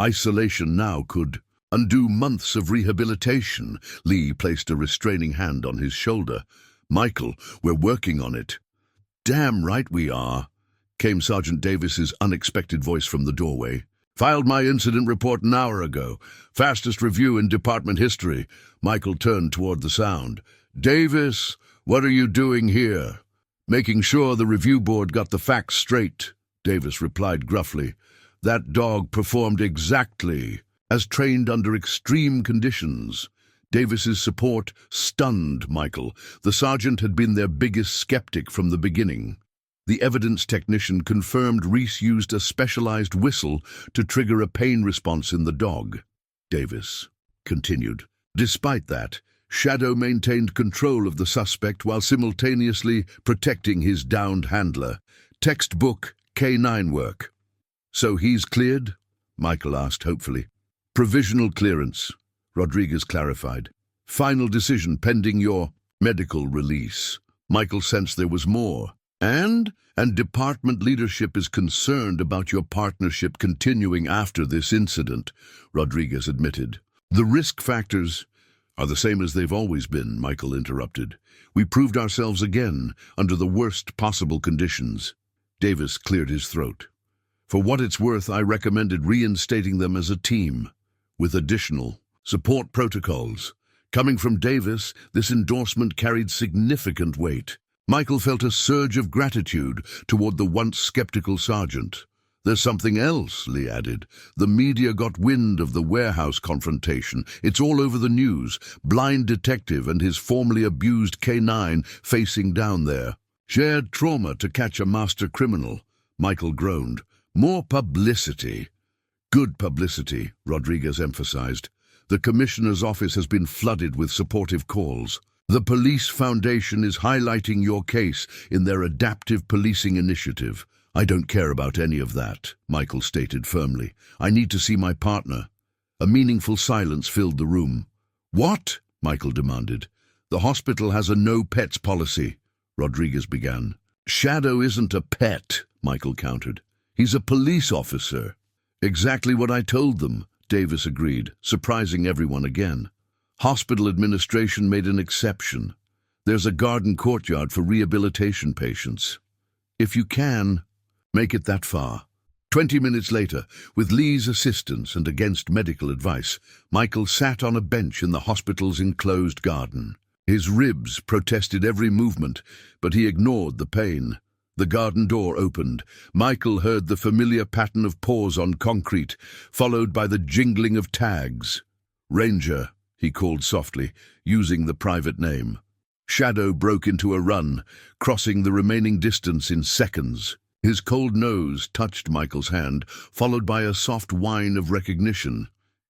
Isolation now could undo months of rehabilitation." Lee placed a restraining hand on his shoulder. "Michael, we're working on it." "Damn right we are," came Sergeant Davis's unexpected voice from the doorway. "Filed my incident report an hour ago. Fastest review in department history." Michael turned toward the sound. "Davis, what are you doing here?" "Making sure the review board got the facts straight," Davis replied gruffly. "That dog performed exactly as trained under extreme conditions." Davis's support stunned Michael. The sergeant had been their biggest skeptic from the beginning. The evidence technician confirmed Reese used a specialized whistle to trigger a pain response in the dog. Davis continued. "Despite that, Shadow maintained control of the suspect while simultaneously protecting his downed handler. Textbook K9 work." "So he's cleared?" Michael asked hopefully. "Provisional clearance," Rodriguez clarified. "Final decision pending your medical release." Michael sensed there was more. And department leadership is concerned about your partnership continuing after this incident," Rodriguez admitted. "The risk factors are the same as they've always been," Michael interrupted. "We proved ourselves again under the worst possible conditions." Davis cleared his throat. "For what it's worth, I recommended reinstating them as a team, with additional support protocols." Coming from Davis, this endorsement carried significant weight. Michael felt a surge of gratitude toward the once skeptical sergeant. There's something else, Lee added. The media got wind of the warehouse confrontation. It's all over the news. Blind detective and his formerly abused K9 facing down there. Shared trauma to catch a master criminal, Michael groaned. More publicity. Good publicity, Rodriguez emphasized. The commissioner's office has been flooded with supportive calls. The Police Foundation is highlighting your case in their adaptive policing initiative. I don't care about any of that, Michael stated firmly. I need to see my partner. A meaningful silence filled the room. What? Michael demanded. The hospital has a no pets policy, Rodriguez began. Shadow isn't a pet, Michael countered. He's a police officer. Exactly what I told them, Davis agreed, surprising everyone again. Hospital administration made an exception. There's a garden courtyard for rehabilitation patients. If you can, make it that far. 20 minutes later, with Lee's assistance and against medical advice, Michael sat on a bench in the hospital's enclosed garden. His ribs protested every movement, but he ignored the pain. The garden door opened. Michael heard the familiar pattern of paws on concrete, followed by the jingling of tags. Ranger, he called softly, using the private name. Shadow broke into a run, crossing the remaining distance in seconds. His cold nose touched Michael's hand, followed by a soft whine of recognition.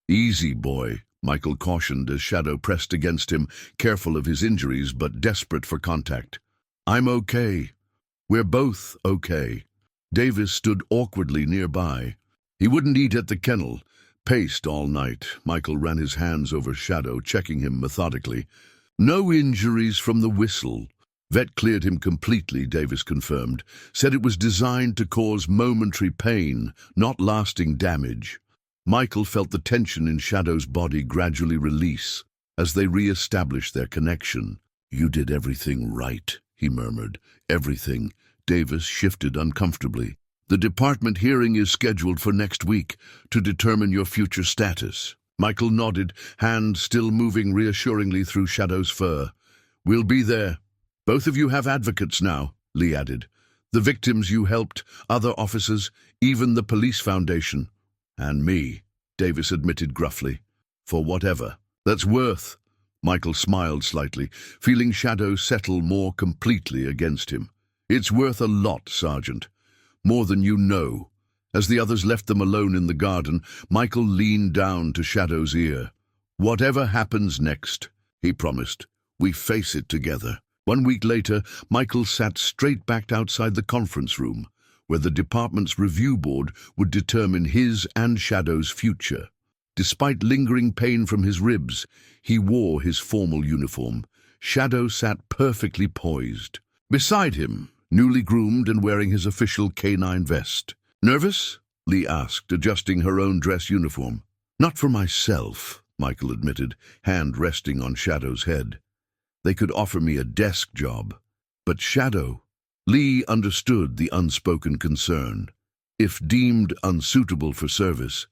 Easy, boy, Michael cautioned as Shadow pressed against him, careful of his injuries but desperate for contact. I'm okay. We're both okay. Davis stood awkwardly nearby. He wouldn't eat at the kennel. Paced all night. Michael ran his hands over Shadow, checking him methodically. No injuries from the whistle. Vet cleared him completely, Davis confirmed. Said it was designed to cause momentary pain, not lasting damage. Michael felt the tension in Shadow's body gradually release as they re-established their connection. You did everything right, he murmured. Everything. Davis shifted uncomfortably. The department hearing is scheduled for next week to determine your future status. Michael nodded, hand still moving reassuringly through Shadow's fur. We'll be there. Both of you have advocates now, Lee added. The victims you helped, other officers, even the Police Foundation. And me, Davis admitted gruffly. For whatever. That's worth. Michael smiled slightly, feeling Shadow settle more completely against him. It's worth a lot, Sergeant. More than you know. As the others left them alone in the garden, Michael leaned down to Shadow's ear. Whatever happens next, he promised, we face it together. 1 week later, Michael sat straight-backed outside the conference room, where the department's review board would determine his and Shadow's future. Despite lingering pain from his ribs, he wore his formal uniform. Shadow sat perfectly poised. Beside him, newly groomed and wearing his official K9 vest. Nervous? Lee asked, adjusting her own dress uniform. Not for myself, Michael admitted, hand resting on Shadow's head. They could offer me a desk job. But Shadow? Lee understood the unspoken concern. If deemed unsuitable for service,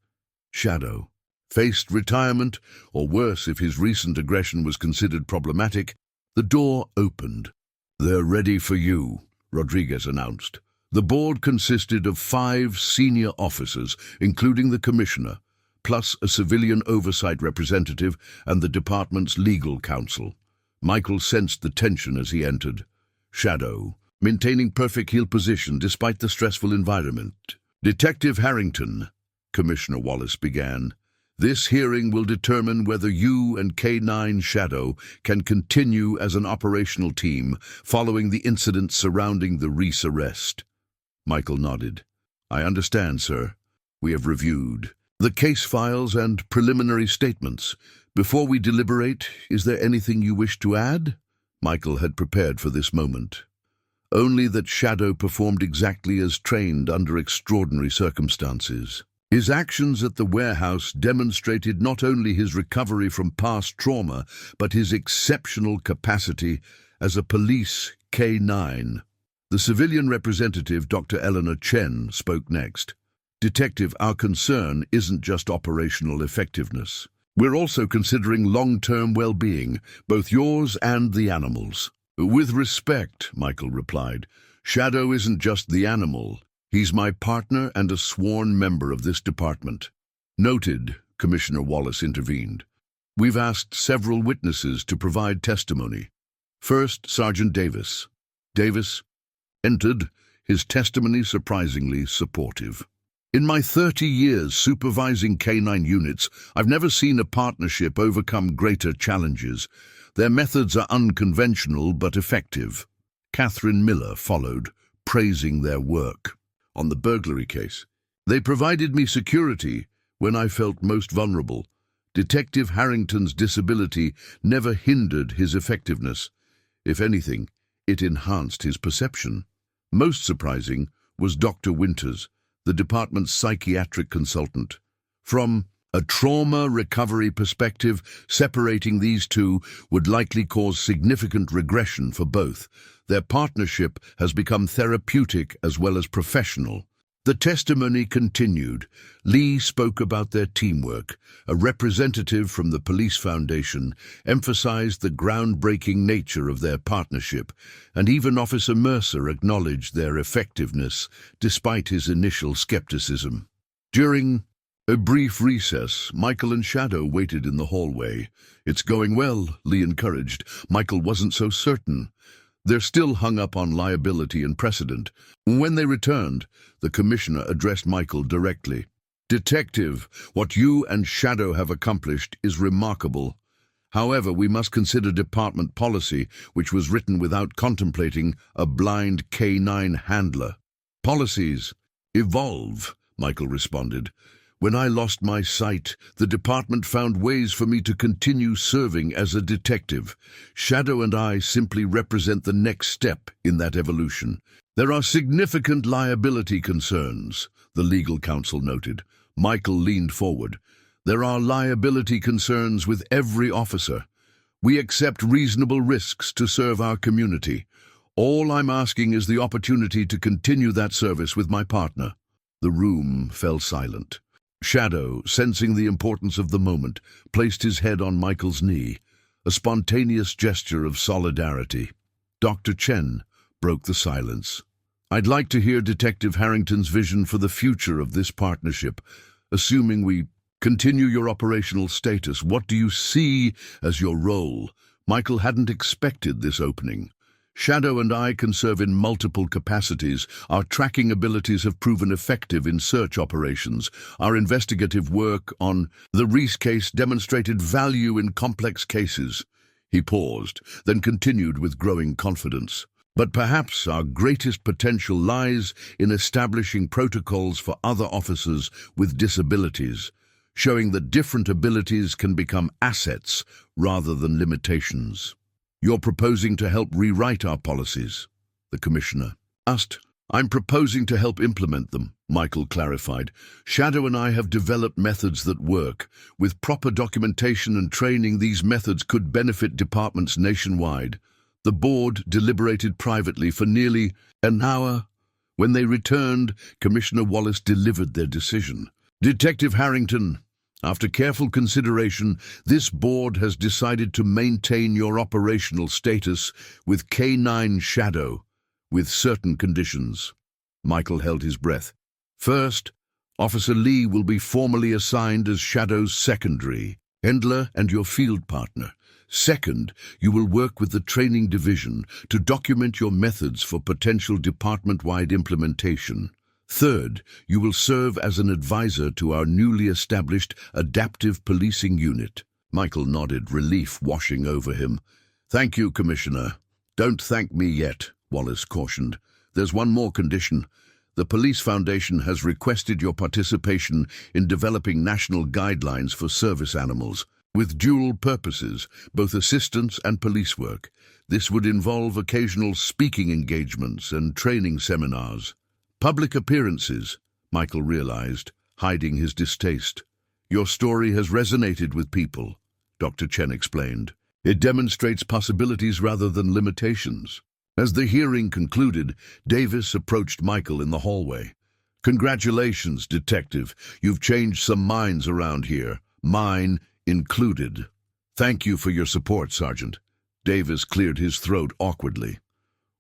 Shadow faced retirement, or worse if his recent aggression was considered problematic. The door opened. They're ready for you, Rodriguez announced. The board consisted of 5 senior officers, including the commissioner, plus a civilian oversight representative and the department's legal counsel. Michael sensed the tension as he entered. Shadow, maintaining perfect heel position despite the stressful environment. Detective Harrington, Commissioner Wallace began. This hearing will determine whether you and K9 Shadow can continue as an operational team following the incidents surrounding the Reese arrest. Michael nodded. I understand, sir. We have reviewed the case files and preliminary statements. Before we deliberate, is there anything you wish to add? Michael had prepared for this moment. Only that Shadow performed exactly as trained under extraordinary circumstances. His actions at the warehouse demonstrated not only his recovery from past trauma, but his exceptional capacity as a police K9. The civilian representative, Dr. Eleanor Chen, spoke next. Detective, our concern isn't just operational effectiveness. We're also considering long-term well-being, both yours and the animals. With respect, Michael replied, Shadow isn't just the animal. He's my partner and a sworn member of this department. Noted, Commissioner Wallace intervened. We've asked several witnesses to provide testimony. First, Sergeant Davis. Davis entered, his testimony surprisingly supportive. In my 30 years supervising K9 units, I've never seen a partnership overcome greater challenges. Their methods are unconventional but effective. Catherine Miller followed, praising their work. On the burglary case, they provided me security when I felt most vulnerable. Detective Harrington's disability never hindered his effectiveness. If anything, it enhanced his perception. Most surprising was Dr. Winters, the department's psychiatric consultant. From a trauma recovery perspective, separating these two would likely cause significant regression for both. Their partnership has become therapeutic as well as professional. The testimony continued. Lee spoke about their teamwork. A representative from the Police Foundation emphasized the groundbreaking nature of their partnership, and even Officer Mercer acknowledged their effectiveness, despite his initial skepticism. During a brief recess, Michael and Shadow waited in the hallway. "It's going well," Lee encouraged. Michael wasn't so certain. They're still hung up on liability and precedent. When they returned, the commissioner addressed Michael directly. "Detective, what you and Shadow have accomplished is remarkable. However, we must consider department policy, which was written without contemplating a blind K9 handler." "Policies evolve," Michael responded. "When I lost my sight, the department found ways for me to continue serving as a detective. Shadow and I simply represent the next step in that evolution." "There are significant liability concerns," the legal counsel noted. Michael leaned forward. "There are liability concerns with every officer. We accept reasonable risks to serve our community. All I'm asking is the opportunity to continue that service with my partner." The room fell silent. Shadow, sensing the importance of the moment, placed his head on Michael's knee, a spontaneous gesture of solidarity. Dr. Chen broke the silence. "I'd like to hear Detective Harrington's vision for the future of this partnership. Assuming we continue your operational status, what do you see as your role?" Michael hadn't expected this opening. "Shadow and I can serve in multiple capacities. Our tracking abilities have proven effective in search operations. Our investigative work on the Reese case demonstrated value in complex cases." He paused, then continued with growing confidence. "But perhaps our greatest potential lies in establishing protocols for other officers with disabilities, showing that different abilities can become assets rather than limitations." "You're proposing to help rewrite our policies?" the commissioner asked. "I'm proposing to help implement them," Michael clarified. "Shadow and I have developed methods that work. With proper documentation and training, these methods could benefit departments nationwide." The board deliberated privately for nearly an hour. When they returned, Commissioner Wallace delivered their decision. "Detective Harrington, after careful consideration, this board has decided to maintain your operational status with K9 Shadow, with certain conditions." Michael held his breath. "First, Officer Lee will be formally assigned as Shadow's secondary, handler and your field partner. Second, you will work with the training division to document your methods for potential department-wide implementation. Third, you will serve as an advisor to our newly established adaptive policing unit." Michael nodded, relief washing over him. "Thank you, Commissioner." "Don't thank me yet," Wallace cautioned. "There's one more condition. The Police Foundation has requested your participation in developing national guidelines for service animals, with dual purposes, both assistance and police work. This would involve occasional speaking engagements and training seminars. Public appearances," Michael realized, hiding his distaste. "Your story has resonated with people," Dr. Chen explained. "It demonstrates possibilities rather than limitations." As the hearing concluded, Davis approached Michael in the hallway. "Congratulations, Detective. You've changed some minds around here, mine included." "Thank you for your support, Sergeant." Davis cleared his throat awkwardly.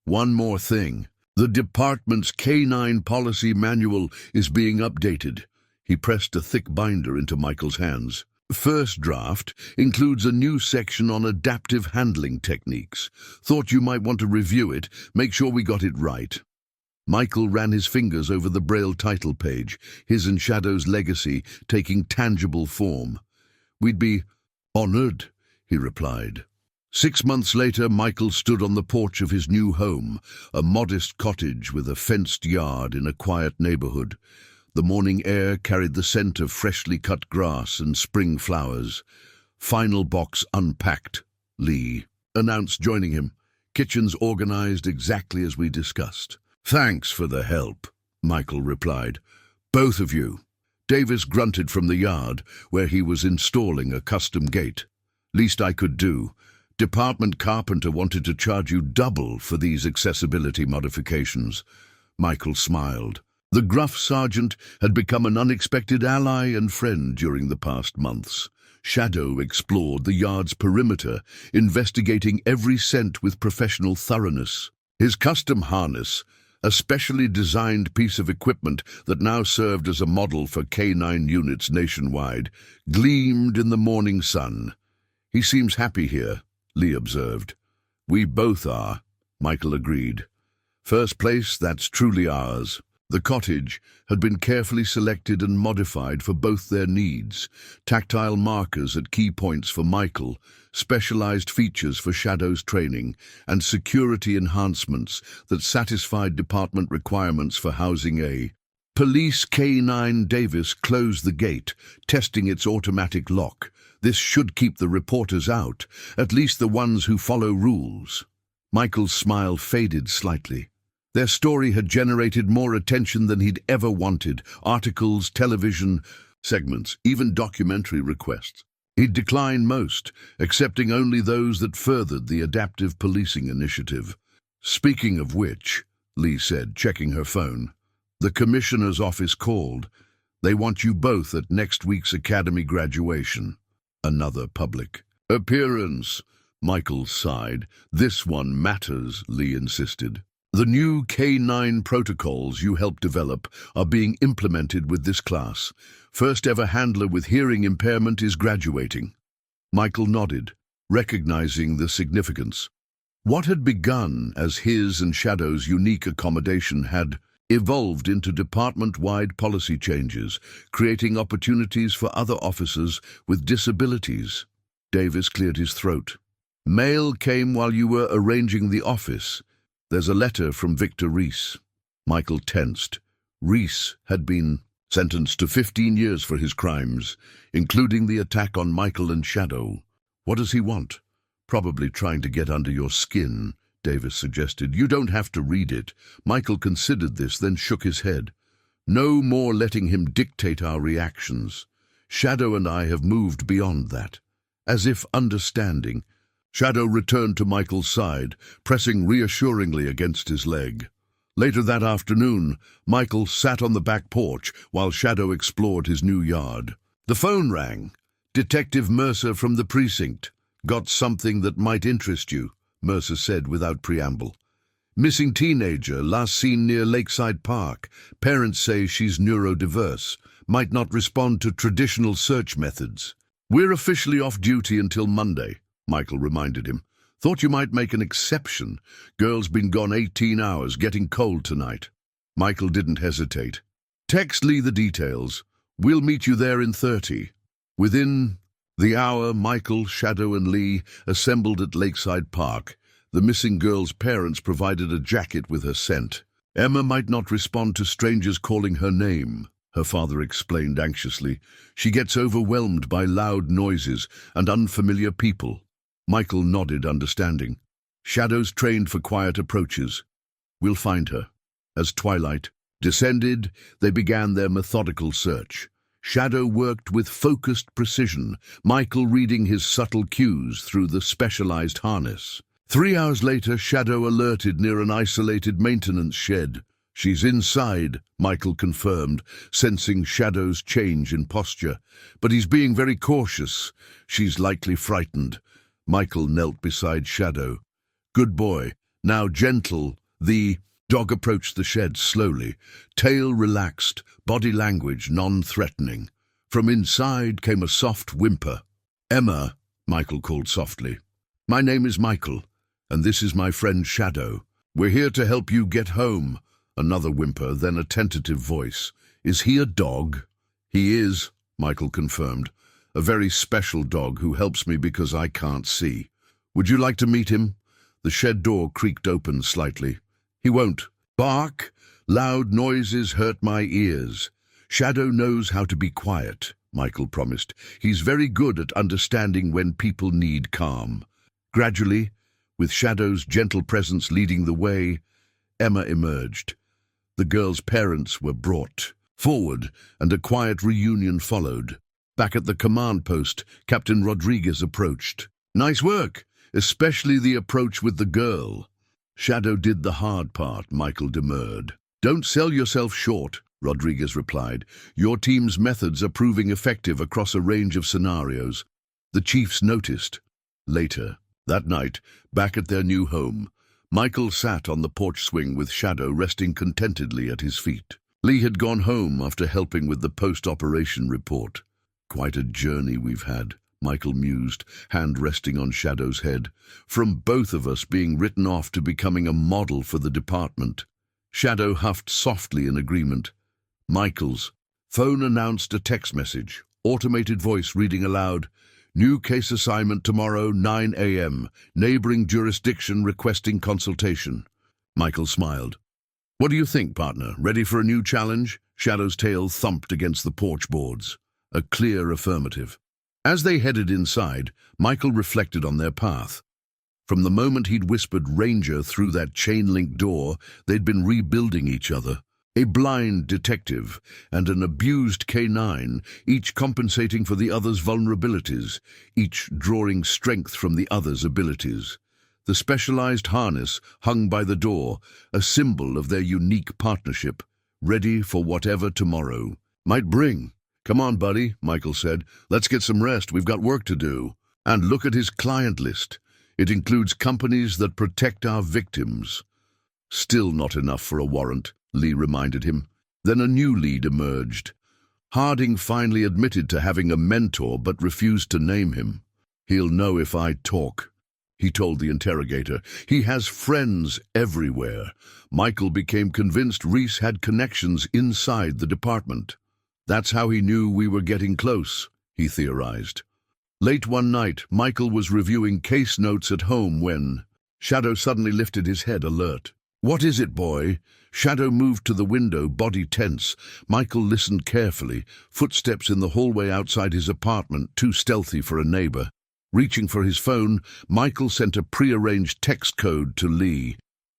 "One more thing. The department's Canine Policy Manual is being updated. He pressed a thick binder into Michael's hands. First draft includes a new section on adaptive handling techniques. Thought you might want to review it, make sure we got it right. Michael ran his fingers over the Braille title page, his and Shadow's legacy taking tangible form. "We'd be honored," he replied. 6 months later, Michael stood on the porch of his new home, a modest cottage with a fenced yard in a quiet neighborhood. The morning air carried the scent of freshly cut grass and spring flowers. "Final box unpacked," Lee announced, joining him. "Kitchen's organized exactly as we discussed." "Thanks for the help," Michael replied. "Both of you." Davis grunted from the yard, where he was installing a custom gate. "Least I could do. Department carpenter wanted to charge you double for these accessibility modifications." Michael smiled. The gruff sergeant had become an unexpected ally and friend during the past months. Shadow explored the yard's perimeter, investigating every scent with professional thoroughness. His custom harness, a specially designed piece of equipment that now served as a model for K9 units nationwide, gleamed in the morning sun. "He seems happy here," Lee observed. "We both are," Michael agreed. "First place, that's truly ours." The cottage had been carefully selected and modified for both their needs. Tactile markers at key points for Michael, specialized features for Shadow's training, and security enhancements that satisfied department requirements for Housing A. Police K9 Davis closed the gate, testing its automatic lock. This should keep the reporters out, at least the ones who follow rules. Michael's smile faded slightly. Their story had generated more attention than he'd ever wanted. Articles, television segments, even documentary requests. He'd declined most, accepting only those that furthered the adaptive policing initiative. "Speaking of which," Lee said, checking her phone, "the commissioner's office called. They want you both at next week's academy graduation." "Another public appearance," Michael sighed. "This one matters," Lee insisted. "The new K9 protocols you helped develop are being implemented with this class. First ever handler with hearing impairment is graduating." Michael nodded, recognizing the significance. What had begun as his and Shadow's unique accommodation had evolved into department-wide policy changes, creating opportunities for other officers with disabilities. Davis cleared his throat. "Mail came while you were arranging the office. There's a letter from Victor Reese." Michael tensed. Reese had been sentenced to 15 years for his crimes, including the attack on Michael and Shadow. "What does he want?" "Probably trying to get under your skin," Davis suggested. "You don't have to read it." Michael considered this, then shook his head. "No more letting him dictate our reactions. Shadow and I have moved beyond that." As if understanding, Shadow returned to Michael's side, pressing reassuringly against his leg. Later that afternoon, Michael sat on the back porch while Shadow explored his new yard. The phone rang. "Detective Mercer from the precinct. Got something that might interest you," Mercer said without preamble. "Missing teenager, last seen near Lakeside Park. Parents say she's neurodiverse. Might not respond to traditional search methods." "We're officially off duty until Monday," Michael reminded him. "Thought you might make an exception. Girl's been gone 18 hours, getting cold tonight." Michael didn't hesitate. "Text Lee the details. We'll meet you there in 30. Within the hour, Michael, Shadow, and Lee assembled at Lakeside Park. The missing girl's parents provided a jacket with her scent. "Emma might not respond to strangers calling her name," her father explained anxiously. "She gets overwhelmed by loud noises and unfamiliar people." Michael nodded, understanding. "Shadow's trained for quiet approaches. We'll find her." As twilight descended, they began their methodical search. Shadow worked with focused precision, Michael reading his subtle cues through the specialized harness. 3 hours later, Shadow alerted near an isolated maintenance shed. "She's inside," Michael confirmed, sensing Shadow's change in posture. "But he's being very cautious. She's likely frightened." Michael knelt beside Shadow. "Good boy. Now gentle." The Dog approached the shed slowly, tail relaxed, body language non-threatening. From inside came a soft whimper. "Emma," Michael called softly. "My name is Michael, and this is my friend Shadow. We're here to help you get home." Another whimper, then a tentative voice. "Is he a dog?" "He is," Michael confirmed. "A very special dog who helps me because I can't see. Would you like to meet him?" The shed door creaked open slightly. "He won't bark. Loud noises hurt my ears. Shadow knows how to be quiet," Michael promised. "He's very good at understanding when people need calm." Gradually, with Shadow's gentle presence leading the way, Emma emerged. The girl's parents were brought forward, and a quiet reunion followed. Back at the command post, Captain Rodriguez approached. "Nice work, especially the approach with the girl." "Shadow did the hard part," Michael demurred. "Don't sell yourself short," Rodriguez replied. "Your team's methods are proving effective across a range of scenarios." The chiefs noticed. Later, that night, back at their new home, Michael sat on the porch swing with Shadow resting contentedly at his feet. Lee had gone home after helping with the post-operation report. "Quite a journey we've had," Michael mused, hand resting on Shadow's head. "From both of us being written off to becoming a model for the department." Shadow huffed softly in agreement. Michael's phone announced a text message, automated voice reading aloud, "New case assignment tomorrow, 9 a.m. Neighboring jurisdiction requesting consultation." Michael smiled. "What do you think, partner? Ready for a new challenge?" Shadow's tail thumped against the porch boards. A clear affirmative. As they headed inside, Michael reflected on their path. From the moment he'd whispered Ranger through that chain-link door, they'd been rebuilding each other. A blind detective and an abused K9, each compensating for the other's vulnerabilities, each drawing strength from the other's abilities. The specialized harness hung by the door, a symbol of their unique partnership, ready for whatever tomorrow might bring. "Come on, buddy," Michael said. "Let's get some rest. We've got work to do." And look at his client list. It includes companies that protect our victims. "Still not enough for a warrant," Lee reminded him. Then a new lead emerged. Harding finally admitted to having a mentor but refused to name him. "He'll know if I talk," he told the interrogator. "He has friends everywhere." Michael became convinced Reese had connections inside the department. "That's how he knew we were getting close," he theorized. Late one night, Michael was reviewing case notes at home when Shadow suddenly lifted his head, alert. "What is it, boy?" Shadow moved to the window, body tense. Michael listened carefully, footsteps in the hallway outside his apartment, too stealthy for a neighbor. Reaching for his phone, Michael sent a prearranged text code to Lee.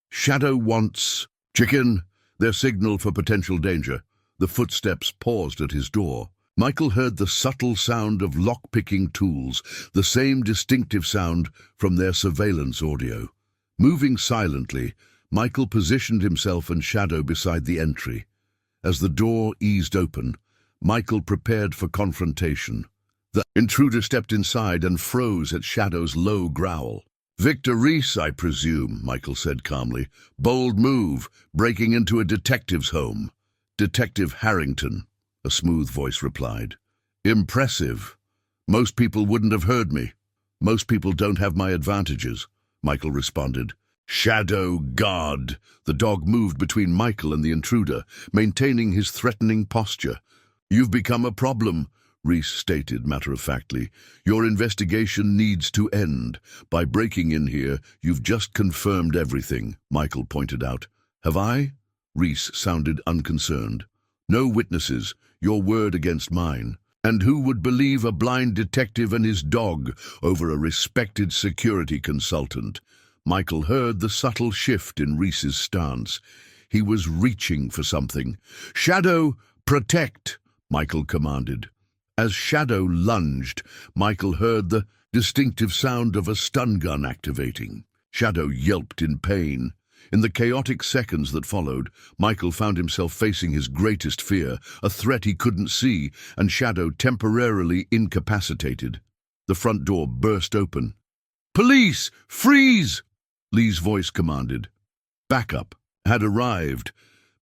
"Shadow wants chicken," their signal for potential danger. The footsteps paused at his door. Michael heard the subtle sound of lock-picking tools, the same distinctive sound from their surveillance audio. Moving silently, Michael positioned himself and Shadow beside the entry. As the door eased open, Michael prepared for confrontation. The intruder stepped inside and froze at Shadow's low growl. "Victor Reese, I presume," Michael said calmly. "Bold move, breaking into a detective's home." "Detective Harrington," a smooth voice replied. "Impressive. Most people wouldn't have heard me." "Most people don't have my advantages," Michael responded. "Shadow God!" The dog moved between Michael and the intruder, maintaining his threatening posture. "You've become a problem," Reese stated matter-of-factly. "Your investigation needs to end. By breaking in here, you've just confirmed everything," Michael pointed out. "Have I?" Reese sounded unconcerned. "No witnesses, your word against mine. And who would believe a blind detective and his dog over a respected security consultant?" Michael heard the subtle shift in Reese's stance. He was reaching for something. "Shadow, protect!" Michael commanded. As Shadow lunged, Michael heard the distinctive sound of a stun gun activating. Shadow yelped in pain. In the chaotic seconds that followed, Michael found himself facing his greatest fear, a threat he couldn't see, and Shadow temporarily incapacitated. The front door burst open. "Police! Freeze!" Lee's voice commanded. "Back up," had arrived,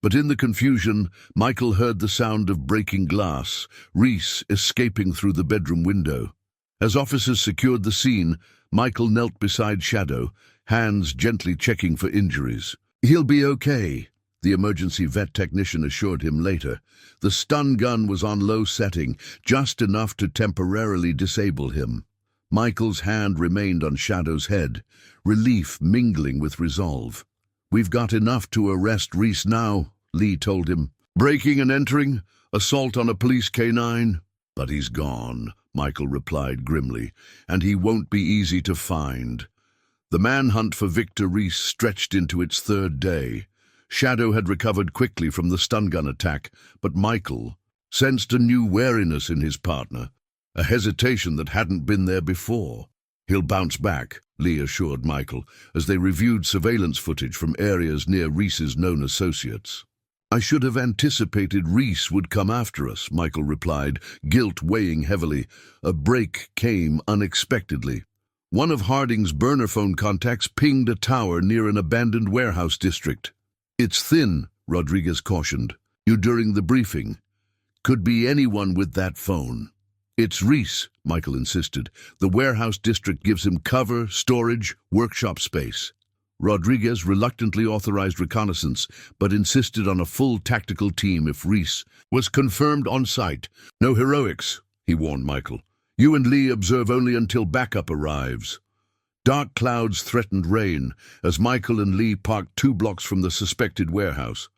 but in the confusion, Michael heard the sound of breaking glass, Reese escaping through the bedroom window. As officers secured the scene, Michael knelt beside Shadow, hands gently checking for injuries. "He'll be okay," the emergency vet technician assured him later. The stun gun was on low setting, just enough to temporarily disable him. Michael's hand remained on Shadow's head, relief mingling with resolve. "We've got enough to arrest Reese now," Lee told him. "Breaking and entering, assault on a police K9. But he's gone," Michael replied grimly, "and he won't be easy to find." The manhunt for Victor Reese stretched into its third day. Shadow had recovered quickly from the stun gun attack, but Michael sensed a new wariness in his partner, a hesitation that hadn't been there before. "He'll bounce back," Lee assured Michael, as they reviewed surveillance footage from areas near Reese's known associates. "I should have anticipated Reese would come after us," Michael replied, guilt weighing heavily. A break came unexpectedly. One of Harding's burner phone contacts pinged a tower near an abandoned warehouse district. "It's thin," Rodriguez cautioned. "You during the briefing. Could be anyone with that phone." "It's Reese," Michael insisted. "The warehouse district gives him cover, storage, workshop space." Rodriguez reluctantly authorized reconnaissance, but insisted on a full tactical team if Reese was confirmed on site. "No heroics," he warned Michael. "You and Lee observe only until backup arrives." Dark clouds threatened rain as Michael and Lee parked 2 blocks from the suspected warehouse.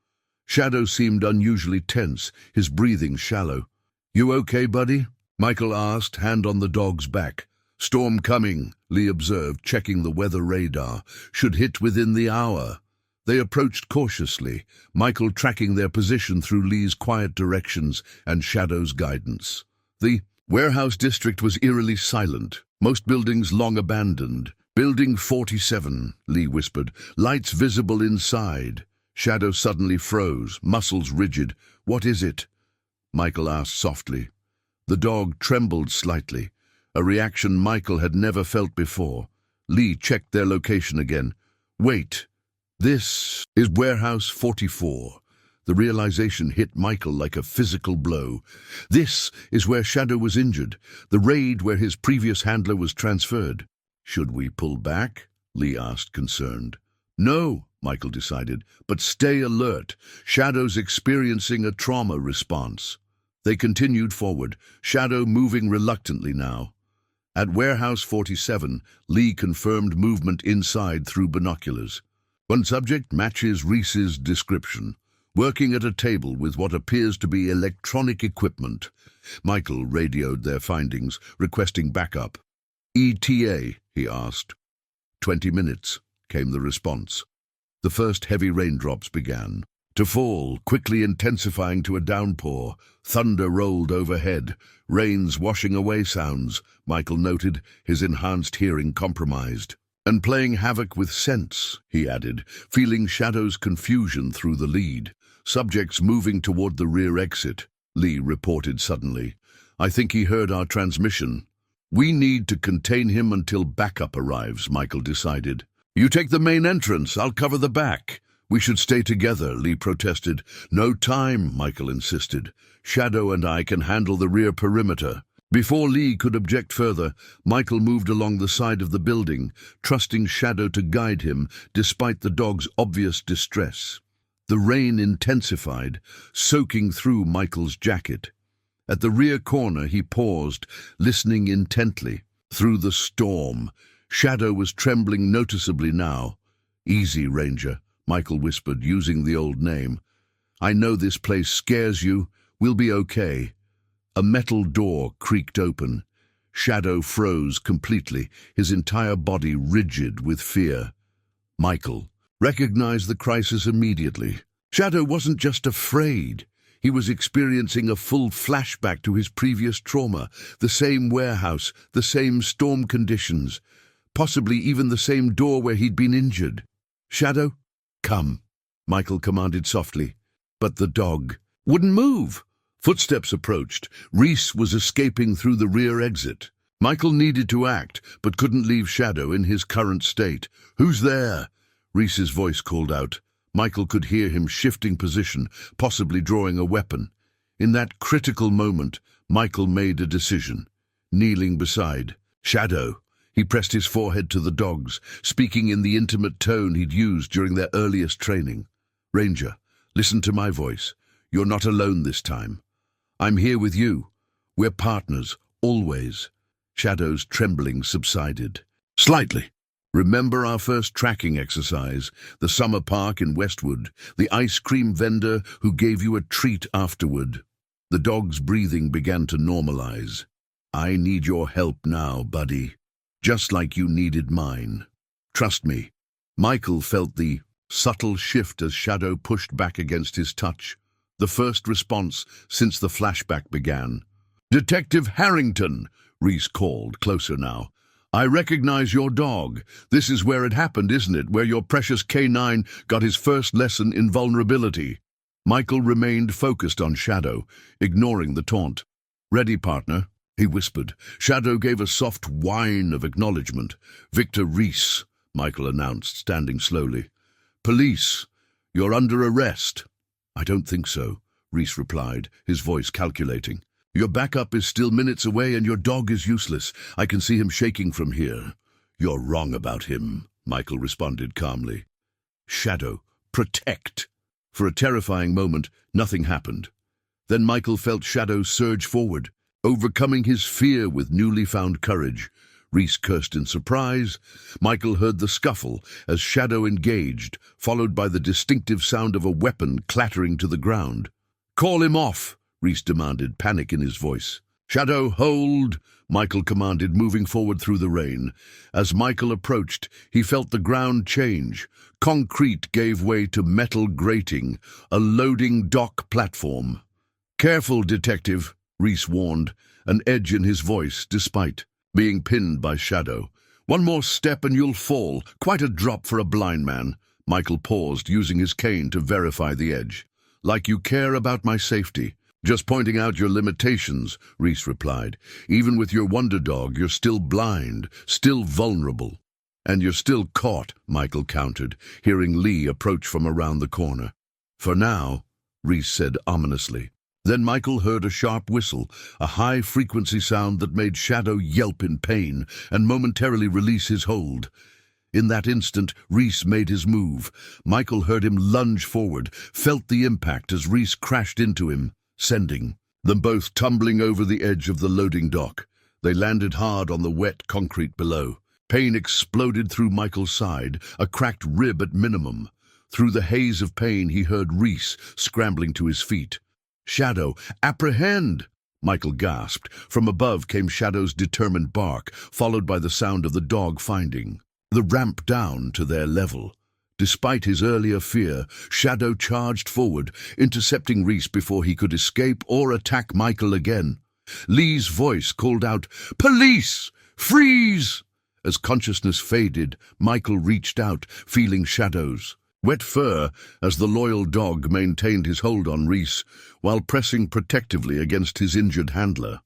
Shadow seemed unusually tense, his breathing shallow. "You okay, buddy?" Michael asked, hand on the dog's back. "Storm coming," Lee observed, checking the weather radar. "Should hit within the hour." They approached cautiously, Michael tracking their position through Lee's quiet directions and Shadow's guidance. The warehouse district was eerily silent, most buildings long abandoned. "Building 47, Lee whispered, "lights visible inside." Shadow suddenly froze, muscles rigid. "What is it?" Michael asked softly. The dog trembled slightly, a reaction Michael had never felt before. Lee checked their location again. "Wait, this is Warehouse 44. The realization hit Michael like a physical blow. This is where Shadow was injured, the raid where his previous handler was transferred. "Should we pull back?" Lee asked, concerned. "No," Michael decided, "but stay alert. Shadow's experiencing a trauma response." They continued forward, Shadow moving reluctantly now. At Warehouse 47, Lee confirmed movement inside through binoculars. "One subject matches Reese's description, working at a table with what appears to be electronic equipment." Michael radioed their findings, requesting backup. "ETA?" he asked. 20 minutes, came the response. The first heavy raindrops began to fall, quickly intensifying to a downpour. Thunder rolled overhead, rains washing away sounds, Michael noted, his enhanced hearing compromised. "And playing havoc with scents," he added, feeling Shadow's confusion through the lead. "Subjects moving toward the rear exit," Lee reported suddenly. "I think he heard our transmission." "We need to contain him until backup arrives," Michael decided. "You take the main entrance, I'll cover the back." "We should stay together," Lee protested. "No time," Michael insisted. "Shadow and I can handle the rear perimeter." Before Lee could object further, Michael moved along the side of the building, trusting Shadow to guide him despite the dog's obvious distress. The rain intensified, soaking through Michael's jacket. At the rear corner he paused, listening intently. Through the storm, Shadow was trembling noticeably now. "Easy, Ranger," Michael whispered, using the old name. "I know this place scares you. We'll be okay." A metal door creaked open. Shadow froze completely, his entire body rigid with fear. Michael recognized the crisis immediately. Shadow wasn't just afraid. He was experiencing a full flashback to his previous trauma, the same warehouse, the same storm conditions, possibly even the same door where he'd been injured. "Shadow, come," Michael commanded softly. But the dog wouldn't move. Footsteps approached. Reese was escaping through the rear exit. Michael needed to act, but couldn't leave Shadow in his current state. "Who's there?" Reese's voice called out. Michael could hear him shifting position, possibly drawing a weapon. In that critical moment, Michael made a decision. Kneeling beside Shadow, he pressed his forehead to the dog's, speaking in the intimate tone he'd used during their earliest training. "Ranger, listen to my voice. You're not alone this time. I'm here with you. We're partners, always." Shadow's trembling subsided. Slightly. "Remember our first tracking exercise, the summer park in Westwood, the ice cream vendor who gave you a treat afterward?" The dog's breathing began to normalize. "I need your help now, buddy. Just like you needed mine. Trust me." Michael felt the subtle shift as Shadow pushed back against his touch. The first response since the flashback began. "Detective Harrington," Reese called, closer now. "I recognize your dog. This is where it happened, isn't it? Where your precious K9 got his first lesson in vulnerability." Michael remained focused on Shadow, ignoring the taunt. "Ready, partner," he whispered. Shadow gave a soft whine of acknowledgement. "Victor Reese," Michael announced, standing slowly. "Police, you're under arrest." "I don't think so," Reese replied, his voice calculating. "Your backup is still minutes away and your dog is useless. I can see him shaking from here." "You're wrong about him," Michael responded calmly. "Shadow, protect." For a terrifying moment, nothing happened. Then Michael felt Shadow surge forward, overcoming his fear with newly found courage. Reese cursed in surprise. Michael heard the scuffle as Shadow engaged, followed by the distinctive sound of a weapon clattering to the ground. "Call him off," Reese demanded, panic in his voice. "Shadow, hold," Michael commanded, moving forward through the rain. As Michael approached, he felt the ground change. Concrete gave way to metal grating, a loading dock platform. "Careful, detective," Reese warned, an edge in his voice despite being pinned by Shadow. "One more step and you'll fall. Quite a drop for a blind man." Michael paused, using his cane to verify the edge. "Like you care about my safety." "Just pointing out your limitations," Reese replied. "Even with your wonder dog, you're still blind, still vulnerable." "And you're still caught," Michael countered, hearing Lee approach from around the corner. "For now," Reese said ominously. Then Michael heard a sharp whistle, a high-frequency sound that made Shadow yelp in pain and momentarily release his hold. In that instant, Reese made his move. Michael heard him lunge forward, felt the impact as Reese crashed into him, sending them both tumbling over the edge of the loading dock. They landed hard on the wet concrete below. Pain exploded through Michael's side, a cracked rib at minimum. Through the haze of pain, he heard Reese scrambling to his feet. "Shadow, apprehend!" Michael gasped. From above came Shadow's determined bark, followed by the sound of the dog finding the ramp down to their level. Despite his earlier fear, Shadow charged forward, intercepting Reese before he could escape or attack Michael again. Lee's voice called out, "Police! Freeze!" As consciousness faded, Michael reached out, feeling Shadow's wet fur as the loyal dog maintained his hold on Reese while pressing protectively against his injured handler.